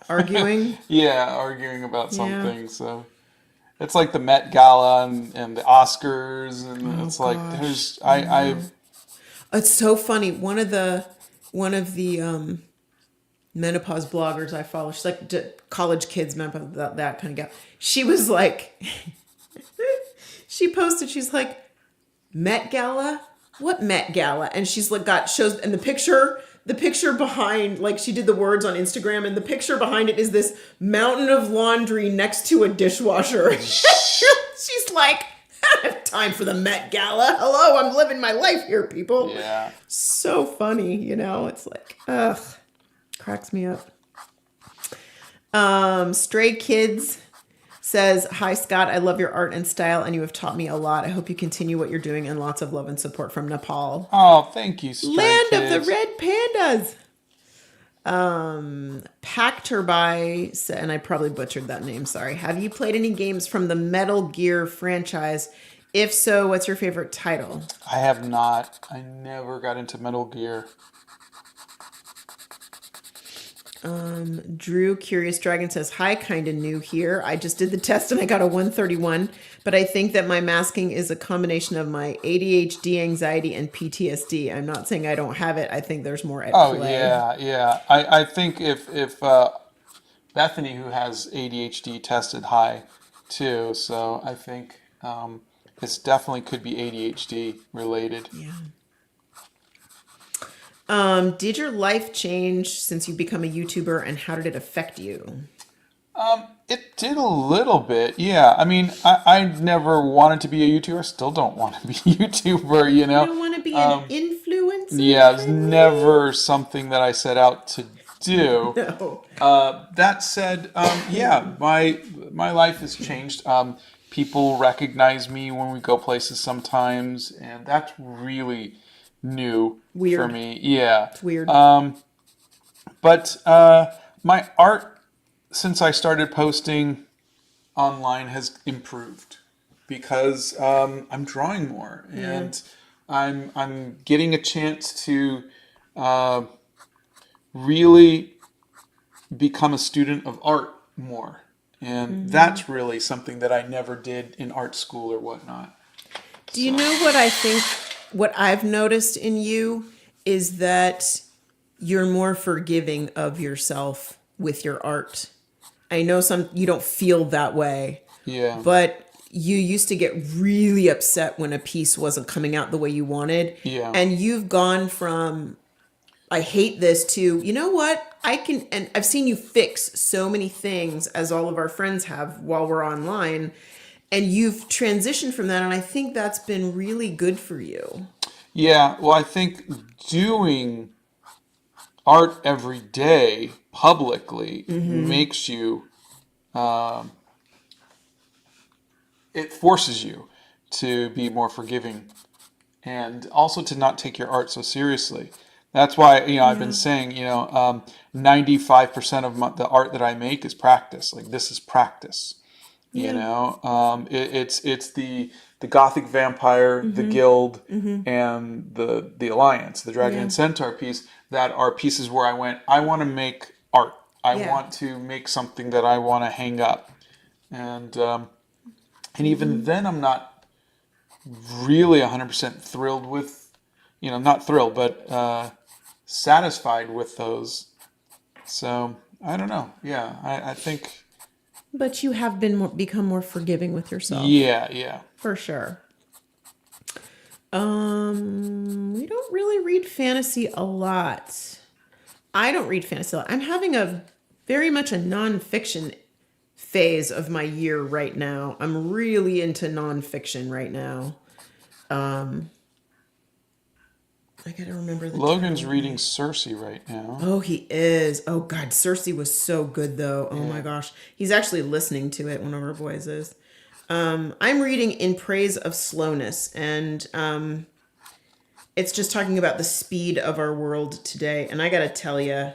arguing. Arguing about something. So it's like the Met Gala and the Oscars, and it's like there's It's so funny. One of the menopause bloggers I follow, she's like college kids menopause, that kind of gal. She was like, she posted, she's like, Met Gala? What Met Gala? And she's like shows, and the picture behind, like she did the words on Instagram, and the picture behind it is this mountain of laundry next to a dishwasher. She's like, I don't have time for the Met Gala. Hello, I'm living my life here, people. Yeah. So funny, it's like, ugh. Cracks me up. Stray Kids says, hi, Scott. I love your art and style, and you have taught me a lot. I hope you continue what you're doing, and lots of love and support from Nepal. Oh, thank you, Stray Land Kids. of the Red Pandas. Pacturby, and I probably butchered that name, sorry. Have you played any games from the Metal Gear franchise? If so, what's your favorite title? I have not. I never got into Metal Gear. Drew Curious Dragon says, hi, kind of new here. I just did the test and I got a 131, but I think that my masking is a combination of my ADHD, anxiety, and PTSD. I'm not saying I don't have it. I think there's more at play. Yeah. I think if Bethany, who has ADHD, tested high too, so I think this definitely could be ADHD related. Yeah. Did your life change since you become a YouTuber, and how did it affect you? It did a little bit, yeah. I mean, I never wanted to be a YouTuber. I still don't want to be a YouTuber, you You know. don't want to be an influencer, Yeah, it's Finley? never something that I set out to do. No. That said, yeah, my life has changed. People recognize me when we go places sometimes, and that's really new for Weird. me. Yeah. It's weird. But my art, since I started posting online, has improved because I'm drawing more Yeah. and I'm getting a chance to uh, really become a student of art more. And that's really something that I never did in art school or whatnot. Do you So, know what I think? What I've noticed in you is that you're more forgiving of yourself with your art. I know some you don't feel that way, yeah, but you used to get really upset when a piece wasn't coming out the way you wanted. yeah, And you've gone from I hate this to, you know what? I can, and I've seen you fix so many things as all of our friends have while we're online. And you've transitioned from that. And I think that's been really good for you. yeah. Well, I think doing art every day publicly makes you, um, it forces you to be more forgiving and also to not take your art so seriously. That's why, I've been Yeah. saying, 95% of the art that I make is practice. Like, this is practice. Yeah. It's the Gothic Vampire, the Guild, and the Alliance, the Dragon Yeah. and Centaur piece, that are pieces where I want to make art. I Yeah. want to make something that I want to hang up. And even then, I'm not really 100% thrilled with, not thrilled, but satisfied with those. So I don't know. Yeah, I think, But you have been become more forgiving with yourself. yeah, yeah. For sure. We don't really read fantasy a lot. I don't read fantasy a lot. I'm having a very much a nonfiction phase of my year right now. I'm really into nonfiction right now. I gotta remember the Logan's title. reading Cersei right now. Oh, he is. Oh God, Cersei was so good though. Oh my Yeah. gosh, he's actually listening to it. One of our boys is. I'm reading In Praise of Slowness, and it's just talking about the speed of our world today. And I gotta tell you,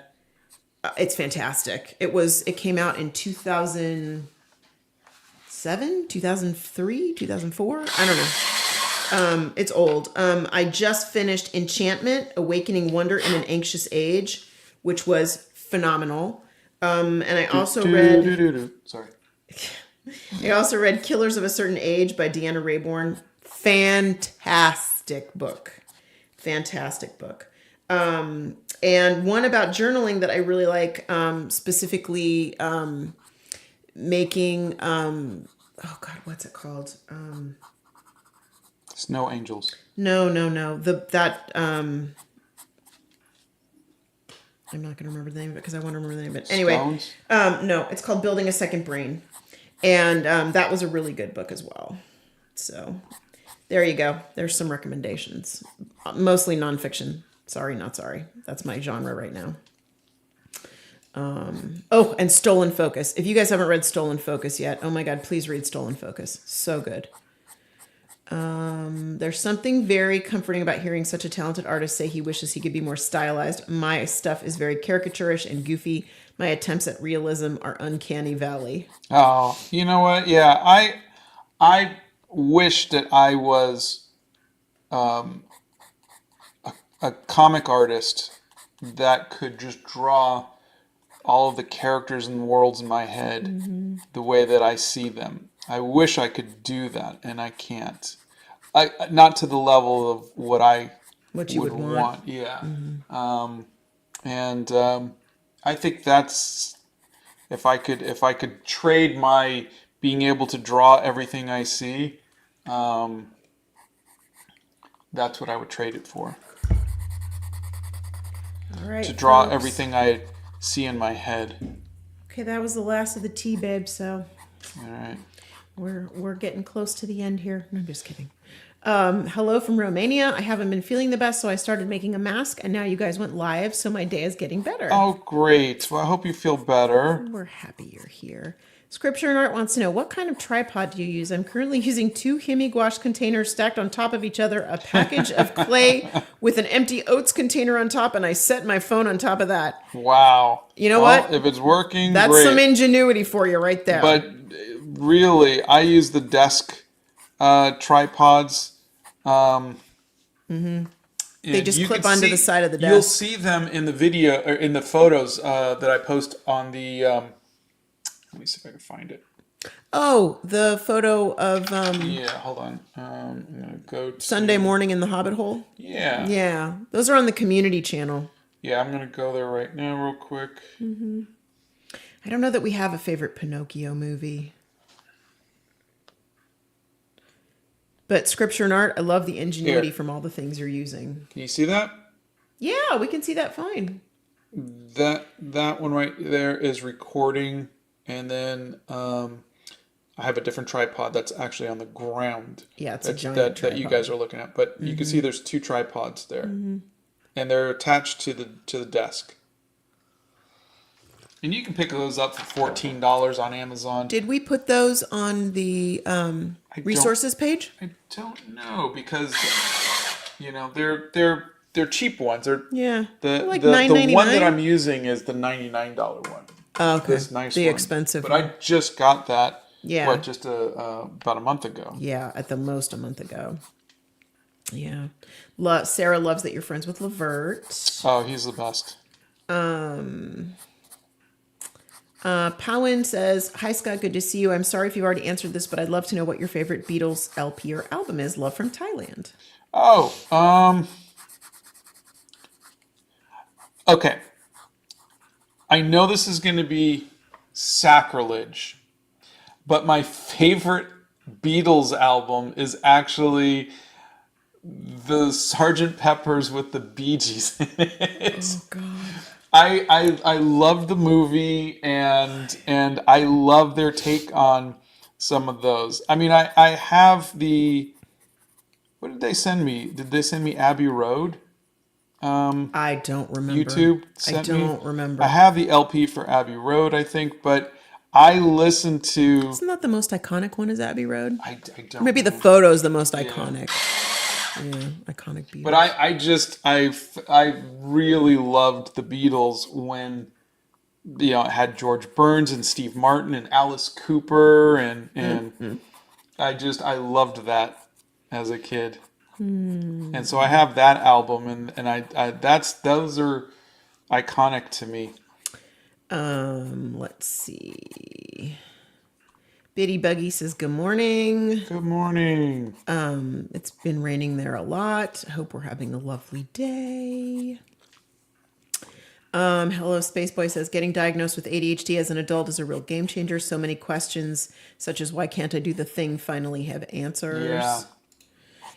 it's fantastic. It came out in 2007, 2003, 2004. I don't know. It's old. I just finished Enchantment, Awakening Wonder in an Anxious Age, which was phenomenal. And Sorry. I also read Killers of a Certain Age by Deanna Raybourn. Fantastic book. Fantastic book. And one about journaling that I really like, specifically making, oh God, what's it called? Snow Angels. No. I'm not going to remember the name of it because I want to remember the name of it. Anyway, Stones? no, it's called Building a Second Brain. And that was a really good book as well. So there you go. There's some recommendations. Mostly nonfiction. Sorry, not sorry. That's my genre right now. Oh, and Stolen Focus. If you guys haven't read Stolen Focus yet, oh my God, please read Stolen Focus. So good. There's something very comforting about hearing such a talented artist say he wishes he could be more stylized. My stuff is very caricaturish and goofy. My attempts at realism are uncanny valley. Oh, you know what? Yeah, I wish that I was a comic artist that could just draw all of the characters and worlds in my head the way that I see them. I wish I could do that, and I can't. Not to the level of what I What you would would want. want. Yeah. And I think that's, if I could trade my being able to draw everything I see, that's what I would trade it for. All right. To draw folks. everything I see in my head. Okay, that was the last of the tea, babe. So All right. we're getting close to the end here. No, I'm just kidding. Hello from Romania. I haven't been feeling the best, so I started making a mask, and now you guys went live, so my day is getting better. Oh, great. Well, I hope you feel better. We're happy you're here. Scripture and Art wants to know, what kind of tripod do you use? I'm currently using 2 Himi gouache containers stacked on top of each other, a package of clay with an empty oats container on top, and I set my phone on top of that. Wow. You know Well, what? if it's working, That's great. some ingenuity for you right there. But really, I use the desk tripods. They just You clip can onto see- the side of the You'll desk. see them in the video or in the photos that I post on the. Let me see if I can find it. Oh, the photo of Yeah, hold on. I'm gonna go to Sunday morning in the Hobbit hole. Yeah. Yeah, those are on the community channel. Yeah, I'm gonna go there right now, real quick. I don't know that we have a favorite Pinocchio movie. But Scripture and Art, I love the ingenuity Here. from all the things you're using. Can you see that? Yeah, we can see that fine. That one right there is recording, and then I have a different tripod that's actually on the ground. Yeah, it's a that, giant that you tripod. guys are looking at. But you can see there's 2 tripods there, and they're attached to the desk. And you can pick those up for $14 on Amazon. Did we put those on the resources page? I don't know because they're cheap ones. They're Yeah, the they're like the one that $9.99. I'm using is the $99 one. Oh, okay. This nice The one. expensive But one. I just got that. Yeah. Just about a month ago. Yeah, at the most a month ago. Yeah. Sarah loves that you're friends with Levert. Oh, he's the best. Powin says, "Hi Scott, good to see you. I'm sorry if you've already answered this, but I'd love to know what your favorite Beatles LP or album is. Love from Thailand." Oh, okay. I know this is going to be sacrilege, but my favorite Beatles album is actually the Sgt. Pepper's with the Bee Gees in it. Oh God. I love the movie and I love their take on some of those. I mean, I have the. What did they send me? Did they send me Abbey Road? I don't remember. YouTube I sent me. don't remember. I have the LP for Abbey Road, I think, but I listened to. Isn't that the most iconic one? Is Abbey Road? I don't. Maybe the photo's the most iconic. Yeah, iconic Beatles. But I really loved the Beatles when it had George Burns and Steve Martin and Alice Cooper and I loved that as a kid. And so I have that album and I those are iconic to me. Let's see. Biddy Buggy says, "Good morning. Good morning. It's been raining there a lot. I hope we're having a lovely day." Hello, Space Boy says, "Getting diagnosed with ADHD as an adult is a real game changer. So many questions, such as why can't I do the thing, finally have answers." Yeah.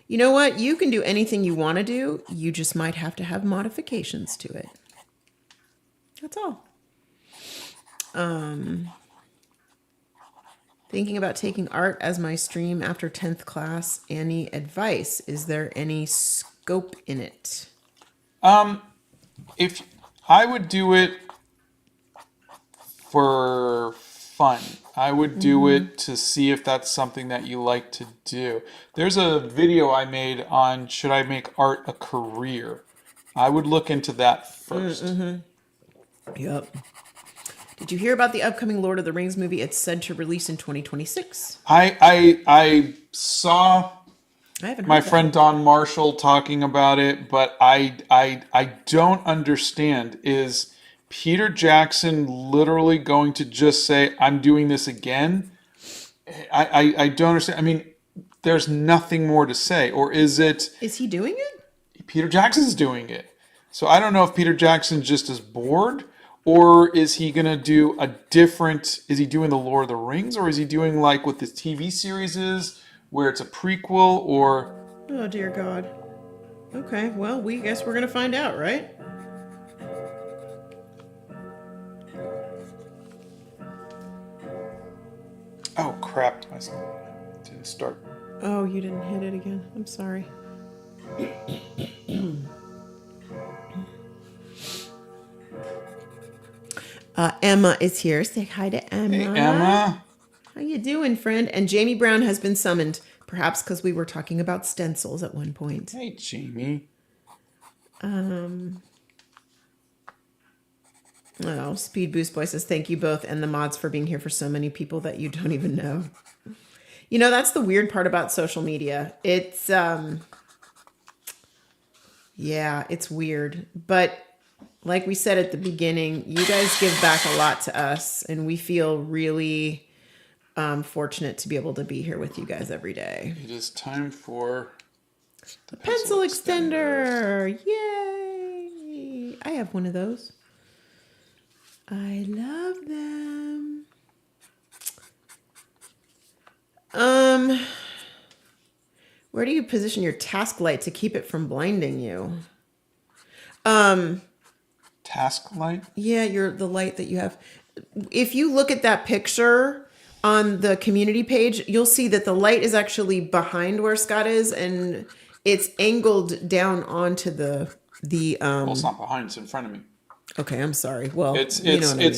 You know what? You can do anything you want to do. You just might have to have modifications to it. That's all. Thinking about taking art as my stream after 10th class. Any advice? Is there any scope in it? If I would do it for fun, I would do it to see if that's something that you like to do. There's a video I made on should I make art a career. I would look into that first. Yep. Did you hear about the upcoming Lord of the Rings movie? It's said to release in 2026. I saw I haven't heard my that. friend Don Marshall talking about it, but I don't understand. Is Peter Jackson literally going to just say, "I'm doing this again"? I don't understand. I mean, there's nothing more to say. Or is it Is he doing it? Peter Jackson's doing it? So I don't know if Peter Jackson just is bored, or is he going to do a different... Is he doing the Lord of the Rings, or is he doing like what this TV series is, where it's a prequel, or... Oh, dear God. Okay, well, we guess we're going to find out, right? Oh crap! I didn't start. Oh, you didn't hit it again. I'm sorry. Emma is here. Say hi to Emma. Hey Emma. How you doing, friend? And Jamie Brown has been summoned, perhaps because we were talking about stencils at one point. Hey Jamie. Oh, Speed Boost Boy says, thank you both and the mods for being here for so many people that you don't even know. You know, that's the weird part about social media. It's, yeah, it's weird. But like we said at the beginning, you guys give back a lot to us, and we feel really fortunate to be able to be here with you guys every day. It is time for the Pencil extender. Yay! I have one of those. I love them. Where do you position your task light to keep it from blinding you? Task light? Yeah, the light that you have. If you look at that picture on the community page, you'll see that the light is actually behind where Scott is, and it's angled down onto the Well, it's not behind, it's in front of me. Okay, I'm sorry. Well, It's you know what I mean.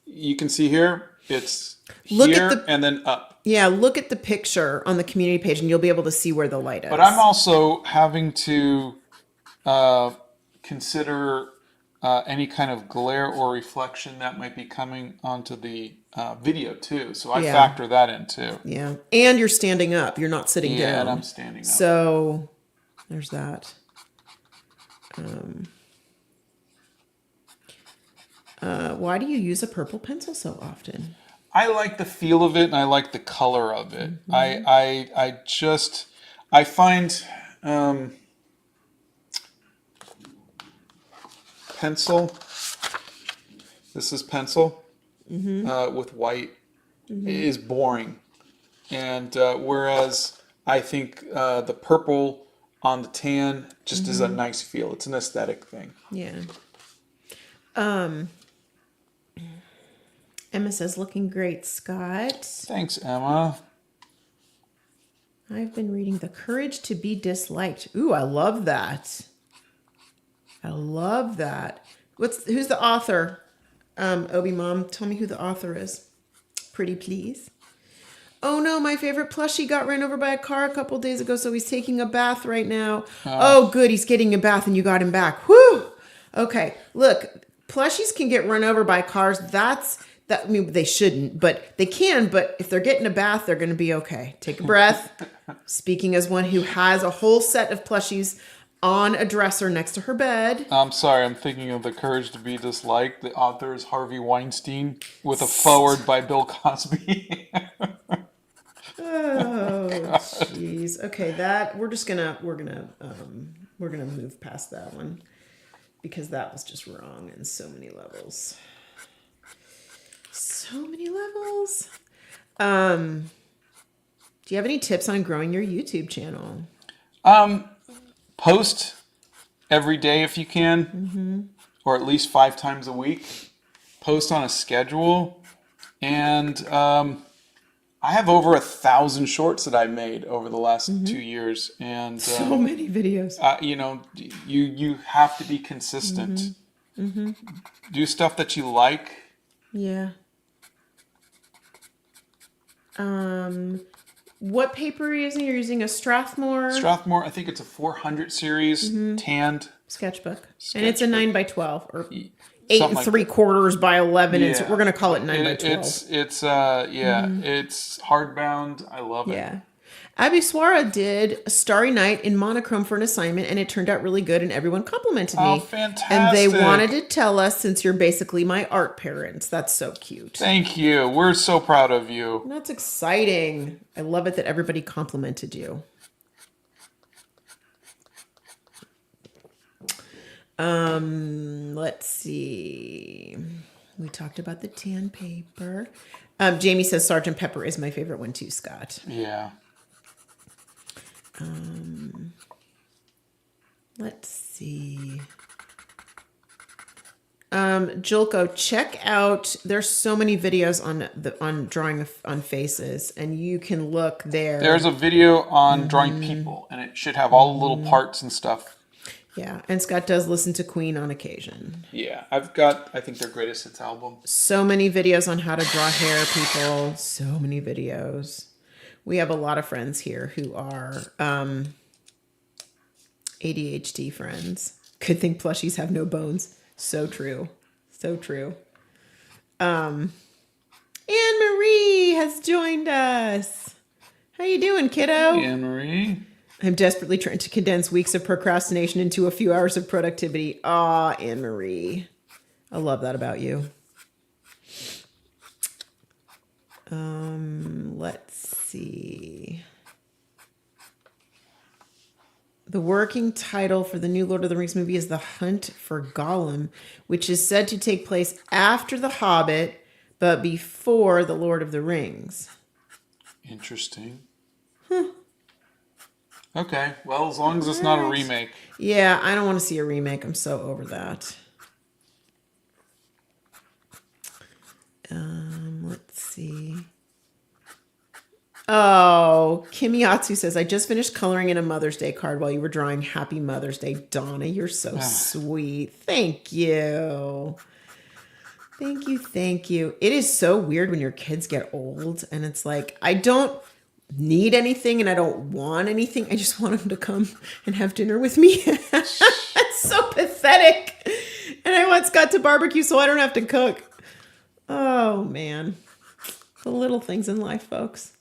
You can see here, it's Look at here and then up. Yeah, look at the picture on the community page and you'll be able to see where the light is. But I'm also having to consider any kind of glare or reflection that might be coming onto the video too. So I factor that in too. Yeah, and you're standing up. You're not sitting down. Yeah, and I'm standing up. So there's that. Why do you use a purple pencil so often? I like the feel of it and I like the color of it. Mm-hmm. I find pencil. This is pencil with white is boring, and whereas I think the purple on the tan just is a nice feel. It's an aesthetic thing. Yeah. Emma says, looking great, Scott. Thanks, Emma. I've been reading The Courage to be Disliked. Ooh, I love that. I love that. Who's the author? Obi Mom, tell me who the author is. Pretty please. Oh no, my favorite plushie got ran over by a car a couple days ago, so he's taking a bath right now. Oh, good, he's getting a bath and you got him back. Whew! Okay, look, plushies can get run over by cars. I mean, they shouldn't, but they can. But if they're getting a bath, they're going to be okay. Take a breath. Speaking as one who has a whole set of plushies on a dresser next to her bed. I'm sorry, I'm thinking of The Courage to be Disliked. The author is Harvey Weinstein with a foreword by Bill Cosby. Oh, jeez. Okay, we're gonna move past that one because that was just wrong in so many levels. So many levels. Do you have any tips on growing your YouTube channel? Post every day if you can, or at least 5 times a week. Post on a schedule, and I have over 1,000 shorts that I made over the last 2 years, and So many videos. You have to be consistent. Do stuff that you like. Yeah. What paper are you using? You're using a Strathmore Strathmore, I think it's a 400 series tanned sketchbip. And it's a 9x12 or 8 something like 3/4 by 11. Yeah. We're gonna call it 9x12. It's hardbound. I love it. Yeah. Abby Swara did a Starry Night in monochrome for an assignment, and it turned out really good, and everyone complimented me. Oh, fantastic. And they wanted to tell us, since you're basically my art parents. That's so cute. Thank you. We're so proud of you. That's exciting. I love it that everybody complimented you. Let's see. We talked about the tan paper. Jamie says Sgt. Pepper is my favorite one too, Scott. Yeah. Let's see. Julko, check out. There's so many videos on drawing on faces, and you can look there. There's a video on drawing people, and it should have all the little parts and stuff. Yeah, and Scott does listen to Queen on occasion. Yeah, I think, their greatest hits album. So many videos on how to draw hair, people. So many videos. We have a lot of friends here who are ADHD friends. Good thing plushies have no bones. So true. So true. Anne Marie has joined us. How you doing, kiddo? Hey, Anne-Marie. I'm desperately trying to condense weeks of procrastination into a few hours of productivity. Aw, Anne Marie. I love that about you. Let's see. The working title for the new Lord of the Rings movie is The Hunt for Gollum, which is said to take place after The Hobbit, but before The Lord of the Rings. Interesting. Okay, well, as long as it's not a remake. Yeah, I don't want to see a remake. I'm so over that. Let's see. Oh, Kimiyatsu says, I just finished coloring in a Mother's Day card while you were drawing Happy Mother's Day. Donna, you're so sweet. Thank you. Thank you, thank you. It is so weird when your kids get old and it's like, I don't need anything and I don't want anything. I just want them to come and have dinner with me. It's so pathetic. And I want Scott to barbecue so I don't have to cook. Oh, man. The little things in life, folks.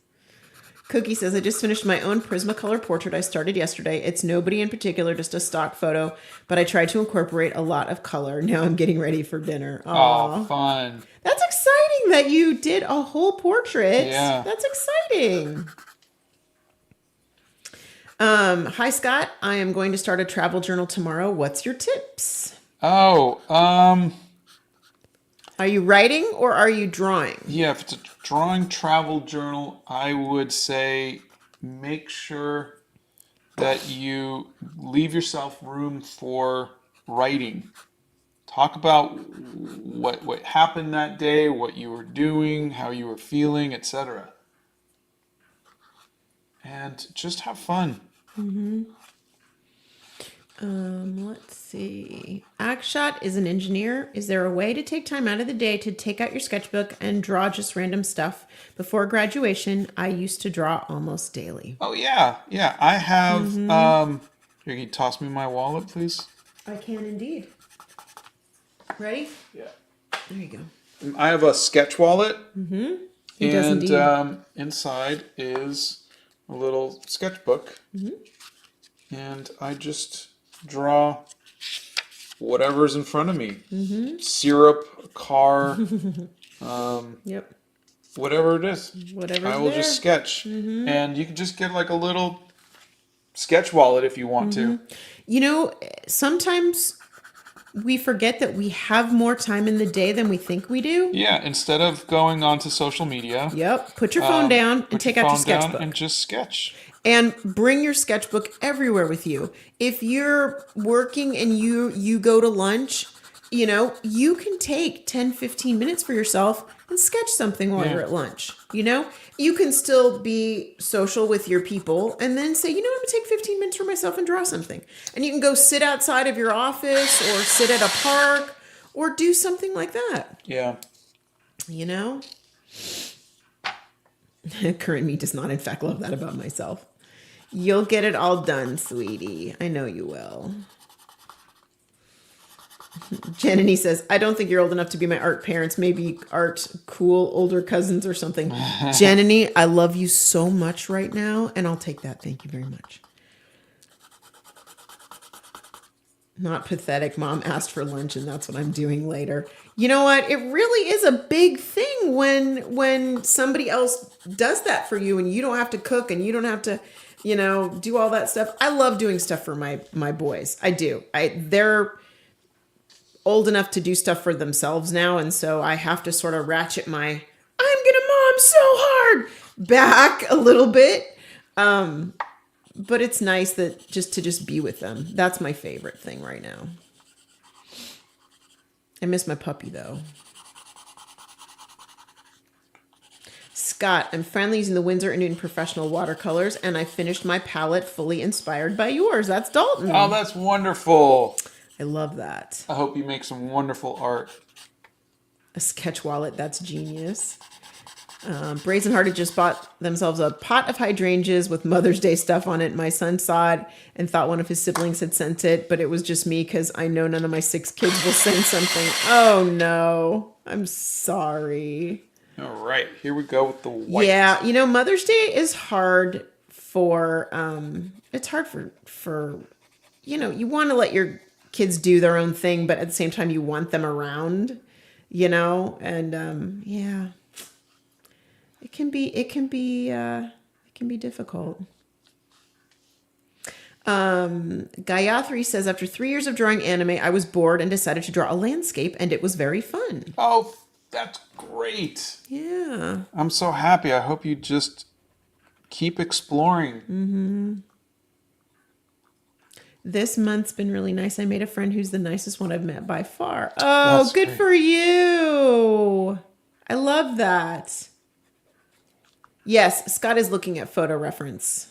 Cookie says, I just finished my own Prismacolor portrait I started yesterday. It's nobody in particular, just a stock photo, but I tried to incorporate a lot of color. Now I'm getting ready for dinner. Oh, fun. That's exciting that you did a whole portrait. Yeah. That's exciting. Hi, Scott. I am going to start a travel journal tomorrow. What's your tips? Oh, Are you writing or are you drawing? yeah, if it's a drawing travel journal, I would say make sure that you leave yourself room for writing. Talk about what happened that day, what you were doing, how you were feeling, etc. And just have fun. Let's see. Ackshot is an engineer. Is there a way to take time out of the day to take out your sketchbook and draw just random stuff? Before graduation, I used to draw almost daily. Oh yeah, yeah. I have. Here, can you toss me my wallet, please? I can indeed. Ready? Yeah. There you go. I have a sketch wallet. He does And indeed. inside is a little sketchbook. And I just draw whatever's in front of me. Syrup, a car, Yep. whatever it is. Whatever's I will there. just sketch. And you can just get like a little sketch wallet if you want to. You know, sometimes we forget that we have more time in the day than we think we do. Yeah, instead of going onto social media. Yep. Put your phone down and take out your sketchbook. And just sketch. And bring your sketchbook everywhere with you. If you're working and you go to lunch, you know, you can take 10, 15 minutes for yourself and sketch something while you're at lunch. You know, you can still be social with your people and then say, you know, I'm going to take 15 minutes for myself and draw something. And you can go sit outside of your office or sit at a park or do something like that. Yeah. You know? Current me does not, in fact, love that about myself. You'll get it all done, sweetie. I know you will. Janany says, I don't think you're old enough to be my art parents. Maybe art cool older cousins or something. Janany, I love you so much right now, and I'll take that. Thank you very much. Not pathetic. Mom asked for lunch, and that's what I'm doing later. You know what? It really is a big thing when somebody else does that for you, and you don't have to cook, and you don't have to, you know, do all that stuff. I love doing stuff for my boys. I do. They're old enough to do stuff for themselves now, and so I have to sort of ratchet my I'm gonna mom so hard back a little bit. But it's nice that just to be with them. That's my favorite thing right now. I miss my puppy, though. Scott, I'm finally using the Winsor & Newton Professional watercolors, and I finished my palette fully inspired by yours. That's Dalton. Oh, that's wonderful. I love that. I hope you make some wonderful art. A sketch wallet. That's genius. Brazen Hearted just bought themselves a pot of hydrangeas with Mother's Day stuff on it. My son saw it and thought one of his siblings had sent it, but it was just me because I know none of my 6 kids will send something. Oh, no. I'm sorry. All right, here we go with the white. Yeah, you know, Mother's Day is hard for, it's hard for, you know, you want to let your kids do their own thing, but at the same time you want them around, you know, and, yeah, it can be difficult. Gayatri says, after 3 years of drawing anime, I was bored and decided to draw a landscape, and it was very fun. Oh, that's great. Yeah. I'm so happy. I hope you just keep exploring. Mm-hmm. This month's been really nice. I made a friend who's the nicest one I've met by far. Oh, That's good great. for you. I love that. Yes, Scott is looking at photo reference.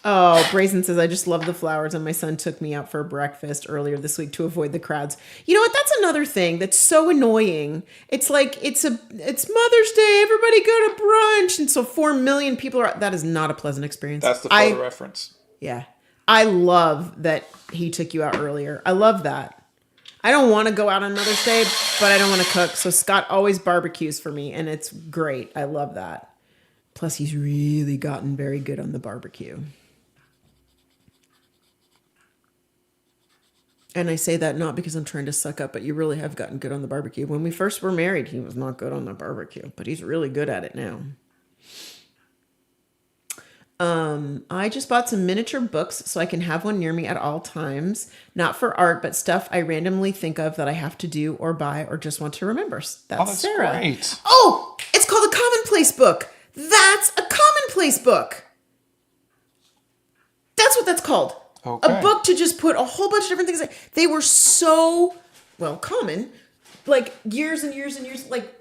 Oh, Brazen says, I just love the flowers, and my son took me out for breakfast earlier this week to avoid the crowds. You know what? That's another thing that's so annoying. It's like, it's Mother's Day, everybody go to brunch, and so 4 million people are, that is not a pleasant experience. That's the photo reference. Yeah. I love that he took you out earlier. I love that. I don't want to go out on Mother's Day, but I don't want to cook, so Scott always barbecues for me, and it's great. I love that. Plus, he's really gotten very good on the barbecue. And I say that not because I'm trying to suck up, but you really have gotten good on the barbecue. When we first were married, he was not good on the barbecue, but he's really good at it now. I just bought some miniature books so I can have one near me at all times. Not for art, but stuff I randomly think of that I have to do or buy or just want to remember. That's Sarah. Great. Oh, it's called a commonplace book. That's a commonplace book. That's what that's called. Okay. A book to just put a whole bunch of different things. They were so, well, common, like years and years and years, like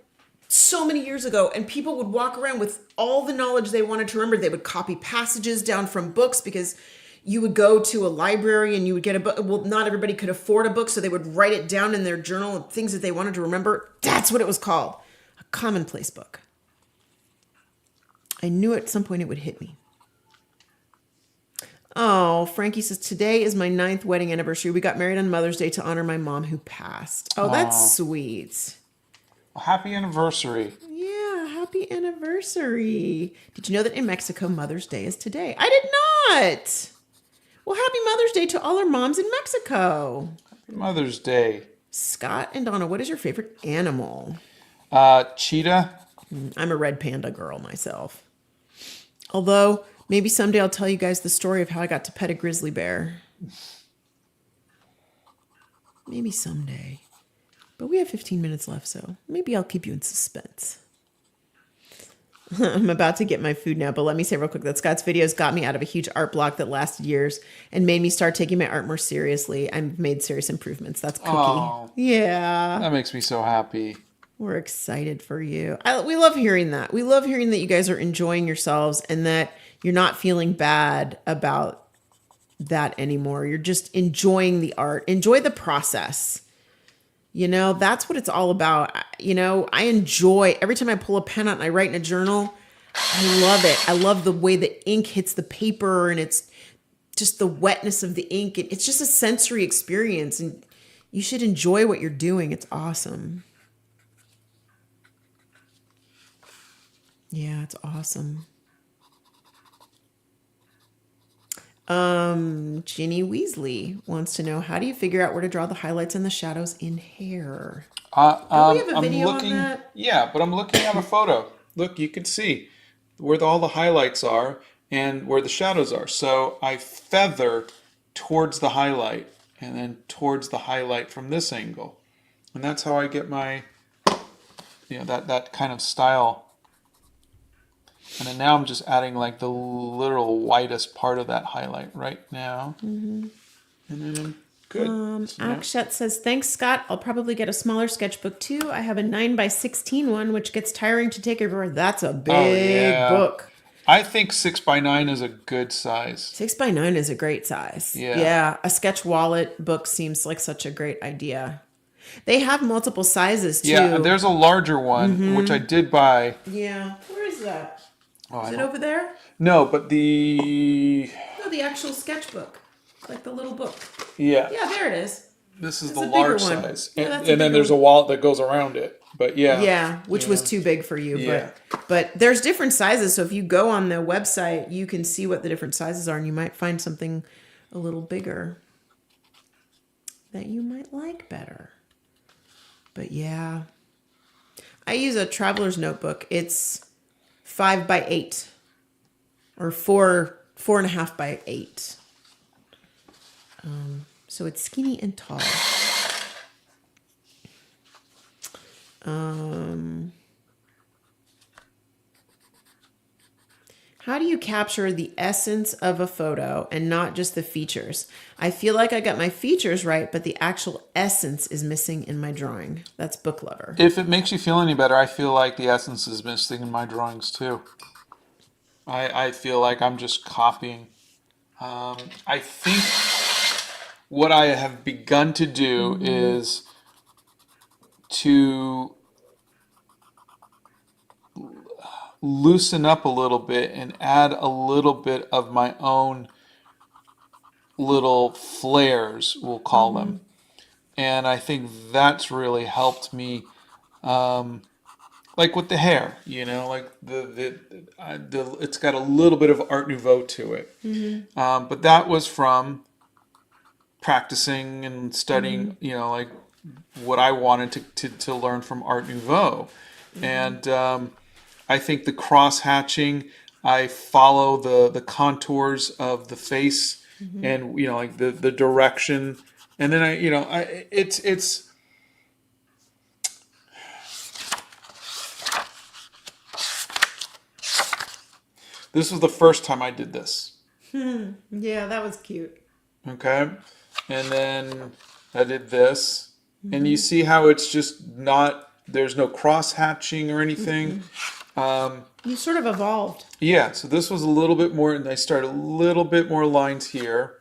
so many years ago. And people would walk around with all the knowledge they wanted to remember. They would copy passages down from books because you would go to a library and you would get a book. Well, not everybody could afford a book, so they would write it down in their journal of things that they wanted to remember. That's what it was called. A commonplace book. I knew at some point it would hit me. Oh, Frankie says, today is my 9th wedding anniversary. We got married on Mother's Day to honor my mom who passed. Oh, that's sweet. Well, happy anniversary. Yeah, happy anniversary. Did you know that in Mexico, Mother's Day is today? I did not. Well, happy Mother's Day to all our moms in Mexico. Happy Mother's Day. Scott and Donna, what is your favorite animal? Cheetah. I'm a red panda girl myself. Although, maybe someday I'll tell you guys the story of how I got to pet a grizzly bear. Maybe someday. But we have 15 minutes left, so maybe I'll keep you in suspense. I'm about to get my food now, but let me say real quick that Scott's videos got me out of a huge art block that lasted years and made me start taking my art more seriously. I've made serious improvements. That's Cookie. Oh, yeah. that makes me so happy. We're excited for you. We love hearing that. We love hearing that you guys are enjoying yourselves and that you're not feeling bad about that anymore. You're just enjoying the art. Enjoy the process. You know, that's what it's all about. You know, I enjoy every time I pull a pen out and I write in a journal. I love it. I love the way the ink hits the paper and it's just the wetness of the ink. It's just a sensory experience and you should enjoy what you're doing. It's awesome. Yeah, it's awesome. Ginny Weasley wants to know, how do you figure out where to draw the highlights and the shadows in hair? Do we have a video on that? Yeah, but I'm looking at a photo. Look, you can see where all the highlights are and where the shadows are. So I feather towards the highlight and then towards the highlight from this angle. And that's how I get my, that kind of style. And then now I'm just adding like the literal whitest part of that highlight right now. And then I'm good. So now- Akshat says, thanks, Scott. I'll probably get a smaller sketchbook too. I have a 9x16 one, which gets tiring to take everywhere. That's a big book. I think 6x9 is a good size. 6x9 is a great size. Yeah. A sketch wallet book seems like such a great idea. They have multiple sizes too. Yeah, there's a larger one, which I did buy. Yeah. Where is that? Oh, Is it over there? No, but the... No, the actual sketchbook. Like the little book. Yeah. Yeah, there it is. This is That's the a bigger large one. size. Yeah, And, that's a and then bigger there's a one. wallet that goes around it. But yeah. Yeah, which was too big for you. Yeah. But there's different sizes. So if you go on the website, you can see what the different sizes are, and you might find something a little bigger that you might like better. But yeah, I use a traveler's notebook. It's 5x8 or 4.5x8. So it's skinny and tall. How do you capture the essence of a photo and not just the features? I feel like I got my features right, but the actual essence is missing in my drawing. That's Book Lover. If it makes you feel any better, I feel like the essence is missing in my drawings too. I feel like I'm just copying. I think what I have begun to do is to loosen up a little bit and add a little bit of my own little flares, we'll call them. And I think that's really helped me, like with the hair, like it's got a little bit of Art Nouveau to it. But that was from practicing and studying, like what I wanted to learn from Art Nouveau. And I think the cross hatching, I follow the contours of the face and like the direction, and then it's this was the first time I did this. Yeah, that was cute. Okay, and then I did this, and you see how it's just not, there's no cross hatching or anything. You sort of evolved. Yeah, so this was a little bit more, and I started a little bit more lines here.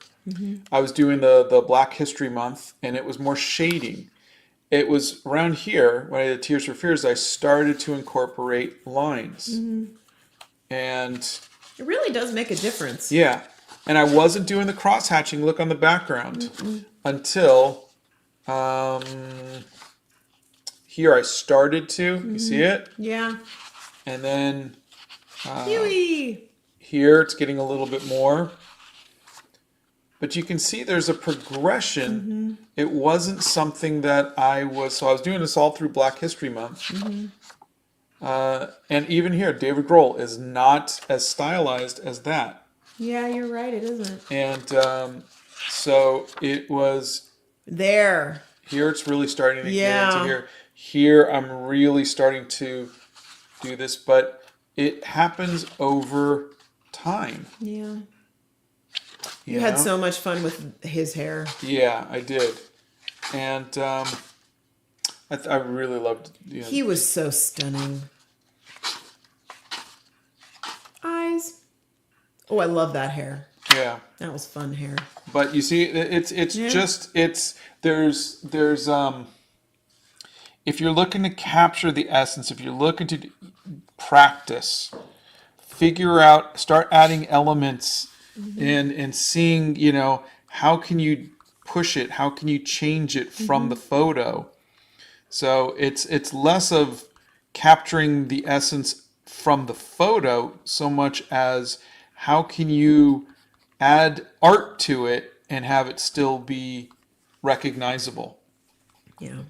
I was doing the Black History Month, and it was more shading. It was around here, when I did Tears for Fears, I started to incorporate lines. And It really does make a difference. yeah, and I wasn't doing the cross-hatching look on the background until here I started to. You see it? Yeah. And then Huey. here it's getting a little bit more. But you can see there's a progression. It wasn't something that I was doing this all through Black History Month. And even here, David Grohl is not as stylized as that. Yeah, you're right. It isn't. And so it was There. here. It's really starting to get Yeah. into here. Here, I'm really starting to do this, but it happens over time. Yeah. You You had know? so much fun with his hair. Yeah, I did. And I really loved. He was so stunning. Eyes. Oh, I love that hair. Yeah. That was fun hair. But you see, it's Yeah. just there's if you're looking to capture the essence, if you're looking to practice, figure out, start adding elements, and seeing, how can you push it, how can you change it from the photo. So it's less of capturing the essence from the photo so much as how can you add art to it and have it still be recognizable. Yeah.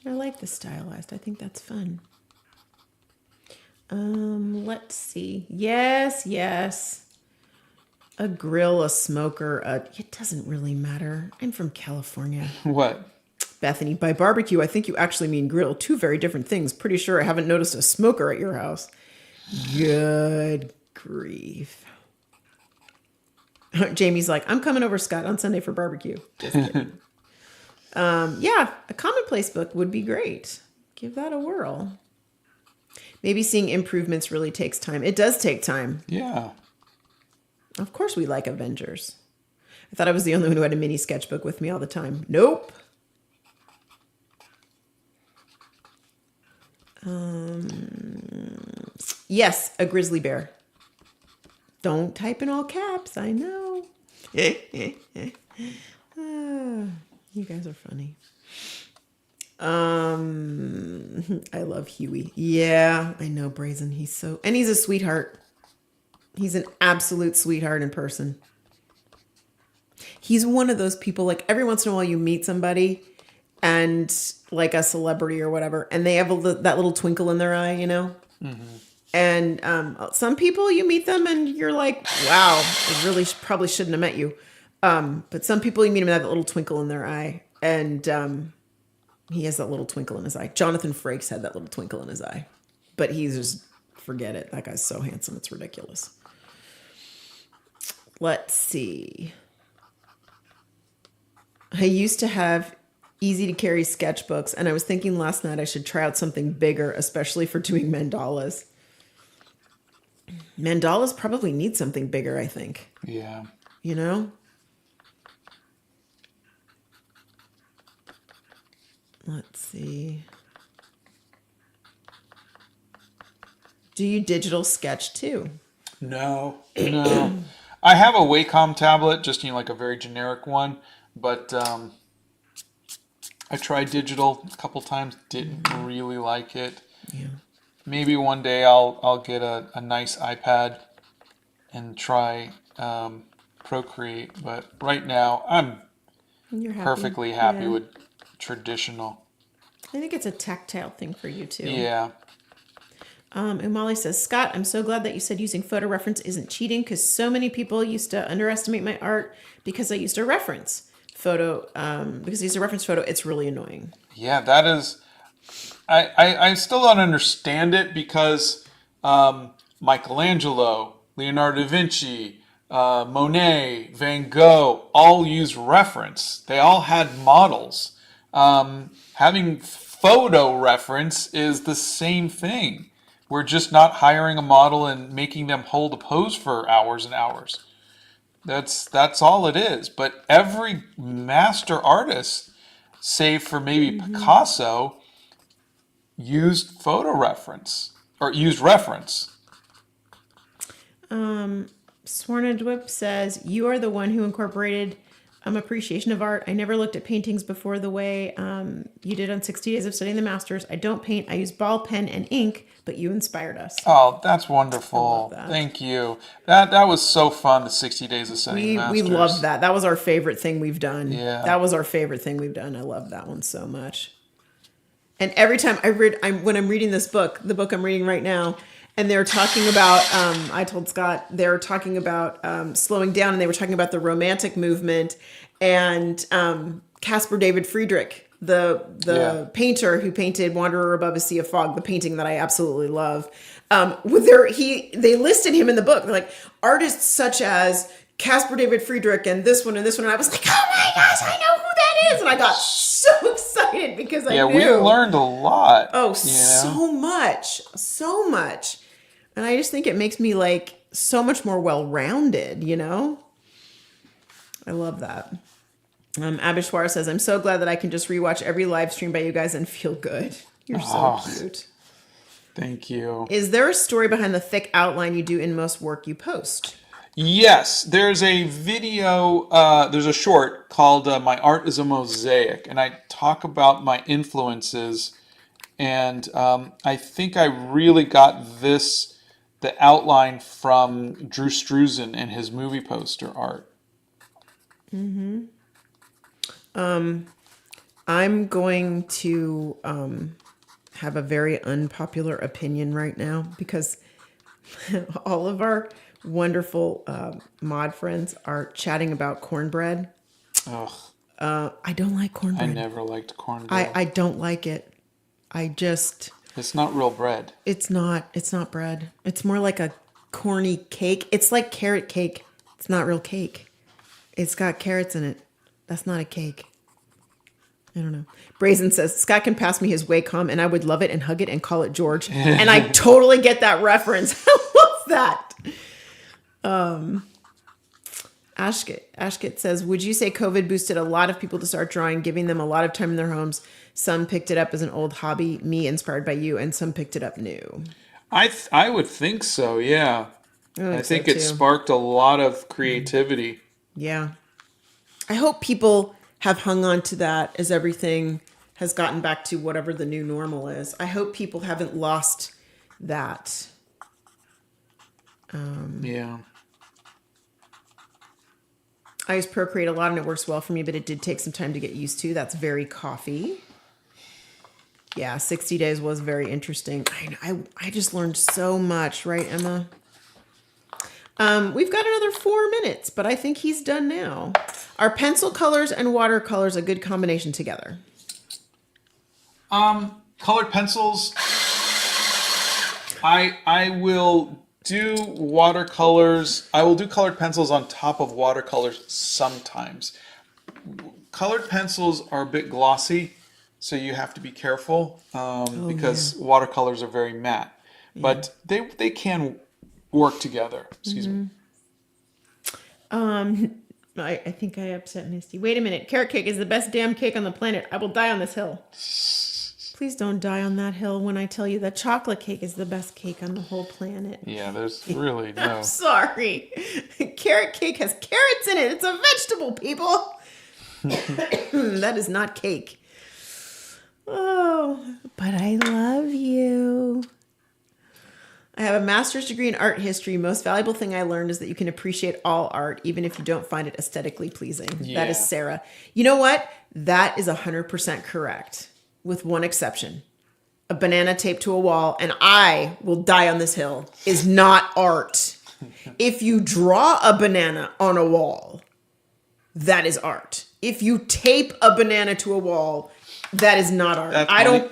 I like the stylized. I think that's fun. Let's see. Yes. A grill, a smoker, it doesn't really matter. I'm from California. What? Bethany, by barbecue, I think you actually mean grill. Two very different things. Pretty sure I haven't noticed a smoker at your house. Good grief. Jamie's like, I'm coming over, Scott, on Sunday for barbecue. Just kidding. Yeah, a commonplace book would be great. Give that a whirl. Maybe seeing improvements really takes time. It does take time. Yeah. Of course we like Avengers. I thought I was the only one who had a mini sketchbook with me all the time. Nope. Yes, a grizzly bear. Don't type in all caps. I know. You guys are funny. I love Huey. Yeah, I know, Brazen. He's a sweetheart. He's an absolute sweetheart in person. He's one of those people, like every once in a while you meet somebody and like a celebrity or whatever, and they have that little twinkle in their eye, you know? Mm-hmm. And some people, you meet them and you're like, wow, I really probably shouldn't have met you. But some people, you meet them and have that little twinkle in their eye. And he has that little twinkle in his eye. Jonathan Frakes had that little twinkle in his eye. But he's just, forget it. That guy's so handsome. It's ridiculous. Let's see. I used to have easy to carry sketchbooks, and I was thinking last night I should try out something bigger, especially for doing mandalas. Mandalas probably need something bigger, I think. Yeah. You know? Let's see. Do you digital sketch too? No. I have a Wacom tablet, just like a very generic one, but I tried digital a couple times, didn't really like it. Yeah. Maybe one day I'll get a nice iPad and try Procreate, but right now I'm perfectly happy with traditional. I think it's a tactile thing for you too. Yeah. And Molly says, Scott, I'm so glad that you said using photo reference isn't cheating, because so many people used to underestimate my art because I used to reference photo. Because I used to reference photo, it's really annoying. Yeah, that is. I still don't understand it because Michelangelo, Leonardo da Vinci, Monet, Van Gogh all used reference. They all had models. Having photo reference is the same thing. We're just not hiring a model and making them hold a pose for hours and hours. That's all it is. But every master artist, save for maybe Picasso, used photo reference or used reference. Sworn Dwip says, you are the one who incorporated appreciation of art. I never looked at paintings before the way you did on 60 Days of Studying the Masters. I don't paint. I use ball, pen, and ink, but you inspired us. Oh, that's wonderful. I love that. Thank you. That was so fun, the 60 Days of Studying the Masters. We loved that. That was our favorite thing we've done. Yeah. That was our favorite thing we've done. I love that one so much. And every time when I'm reading this book, the book I'm reading right now, and they're talking about, I told Scott, they're talking about slowing down, and they were talking about the Romantic movement, and Caspar David Friedrich, the painter who painted Wanderer Above a Sea of Fog, the painting that I absolutely love. They listed him in the book. They're like, artists such as Caspar David Friedrich and this one and this one. And I was like, oh my gosh, I know who that is. And I got so excited because I knew. Yeah, we learned a lot. Oh, so much. And I just think it makes me like so much more well-rounded, you know? I love that. Abishwar says, I'm so glad that I can just rewatch every live stream by you guys and feel good. You're so cute. Thank you. Is there a story behind the thick outline you do in most work you post? Yes, there's a video, there's a short called My Art is a Mosaic, and I talk about my influences, and I think I really got the outline from Drew Struzan and his movie poster art. Mm-hmm. I'm going to have a very unpopular opinion right now because all of our wonderful mod friends are chatting about cornbread. Ugh. I don't like I cornbread. never liked cornbread. I don't like it. It's not real bread. It's not bread. It's more like a corny cake. It's like carrot cake. It's not real cake. It's got carrots in it. That's not a cake. I don't know. Brazen says, Scott can pass me his Wacom and I would love it and hug it and call it George. And I totally get that reference. I love that. Ashkit says, would you say COVID boosted a lot of people to start drawing, giving them a lot of time in their homes? Some picked it up as an old hobby, me inspired by you, and some picked it up new. I would think so, yeah. I think so it too. sparked a lot of creativity. Yeah. I hope people have hung on to that as everything has gotten back to whatever the new normal is. I hope people haven't lost that. Yeah. I use Procreate a lot and it works well for me, but it did take some time to get used to. That's very coffee. Yeah, 60 days was very interesting. I just learned so much, right, Emma? We've got another 4 minutes, but I think he's done now. Are pencil colors and watercolors a good combination together? Colored pencils. I will do watercolors. I will do colored pencils on top of watercolors sometimes. Colored pencils are a bit glossy, so you have to be careful because watercolors are very matte. But they can work together. Excuse me. I think I upset Misty. Wait a minute. Carrot cake is the best damn cake on the planet. I will die on this hill. Please don't die on that hill when I tell you that chocolate cake is the best cake on the whole planet. Yeah, there's really no. I'm sorry. Carrot cake has carrots in it. It's a vegetable, people. That is not cake. Oh, but I love you. I have a master's degree in art history. Most valuable thing I learned is that you can appreciate all art, even if you don't find it aesthetically pleasing. Yeah. That is Sarah. You know what? That is 100% correct, with one exception. A banana taped to a wall, and I will die on this hill, is not art. If you draw a banana on a wall, that is art. If you tape a banana to a wall, that is not art.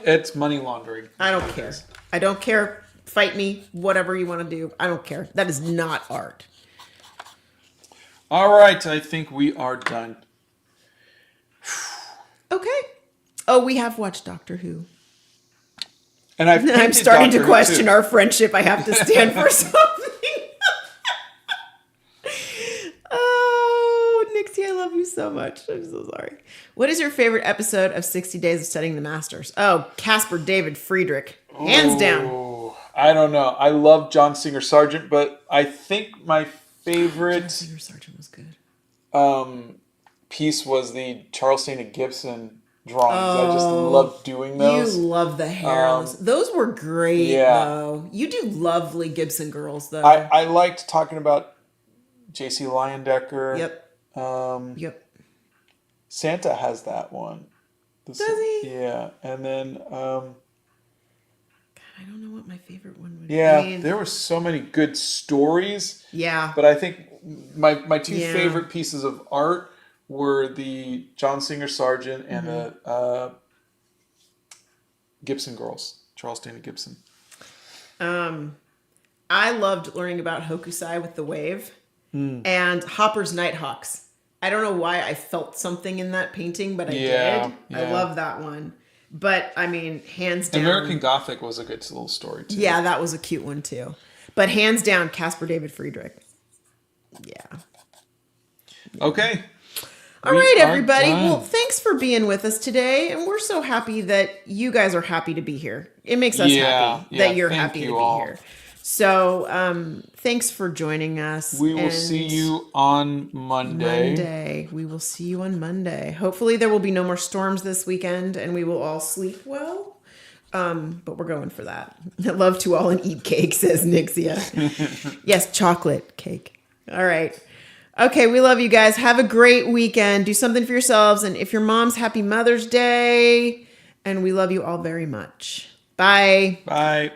It's money laundering. I don't care. I don't care. Fight me, whatever you want to do. I don't care. That is not art. All right, I think we are done. Okay. Oh, we have watched Doctor Who. And I'm starting to question our friendship. I have to stand for something. Oh, Nixie, I love you so much. I'm so sorry. What is your favorite episode of 60 Days of Studying the Masters? Oh, Caspar David Friedrich. Hands down. I don't know. I love John Singer Sargent, but I think my favorite John Singer Sargent was good. piece was the Charles Dana Gibson drawings. I just love doing those. You love the hair on those. Those were great, though. You do lovely Gibson girls, though. I liked talking about J.C. Leyendecker. Yep. Yep. Santa has that one. Does he? Yeah. And then... I don't know what my favorite one would be. Yeah, there were so many good stories. Yeah. But I think my two favorite pieces of art were the John Singer Sargent and the Gibson girls, Charles Dana Gibson. I loved learning about Hokusai with the wave and Hopper's Nighthawks. I don't know why I felt something in that painting, but I did. Yeah. I love that one. But, I mean, hands down. American Gothic was a good little story, too. Yeah, that was a cute one, too. But hands down, Caspar David Friedrich. Yeah. Okay. All right, everybody. Well, thanks for being with us today. And we're so happy that you guys are happy to be here. It makes us happy that you're happy to be here. So, thanks for joining us. We will see you on Monday. We will see you on Monday. Hopefully there will be no more storms this weekend and we will all sleep well. But we're going for that. Love to all and eat cake, says Nixia. Yes, chocolate cake. All right. Okay, we love you guys. Have a great weekend. Do something for yourselves. And if your mom's, happy Mother's Day. And we love you all very much. Bye. Bye.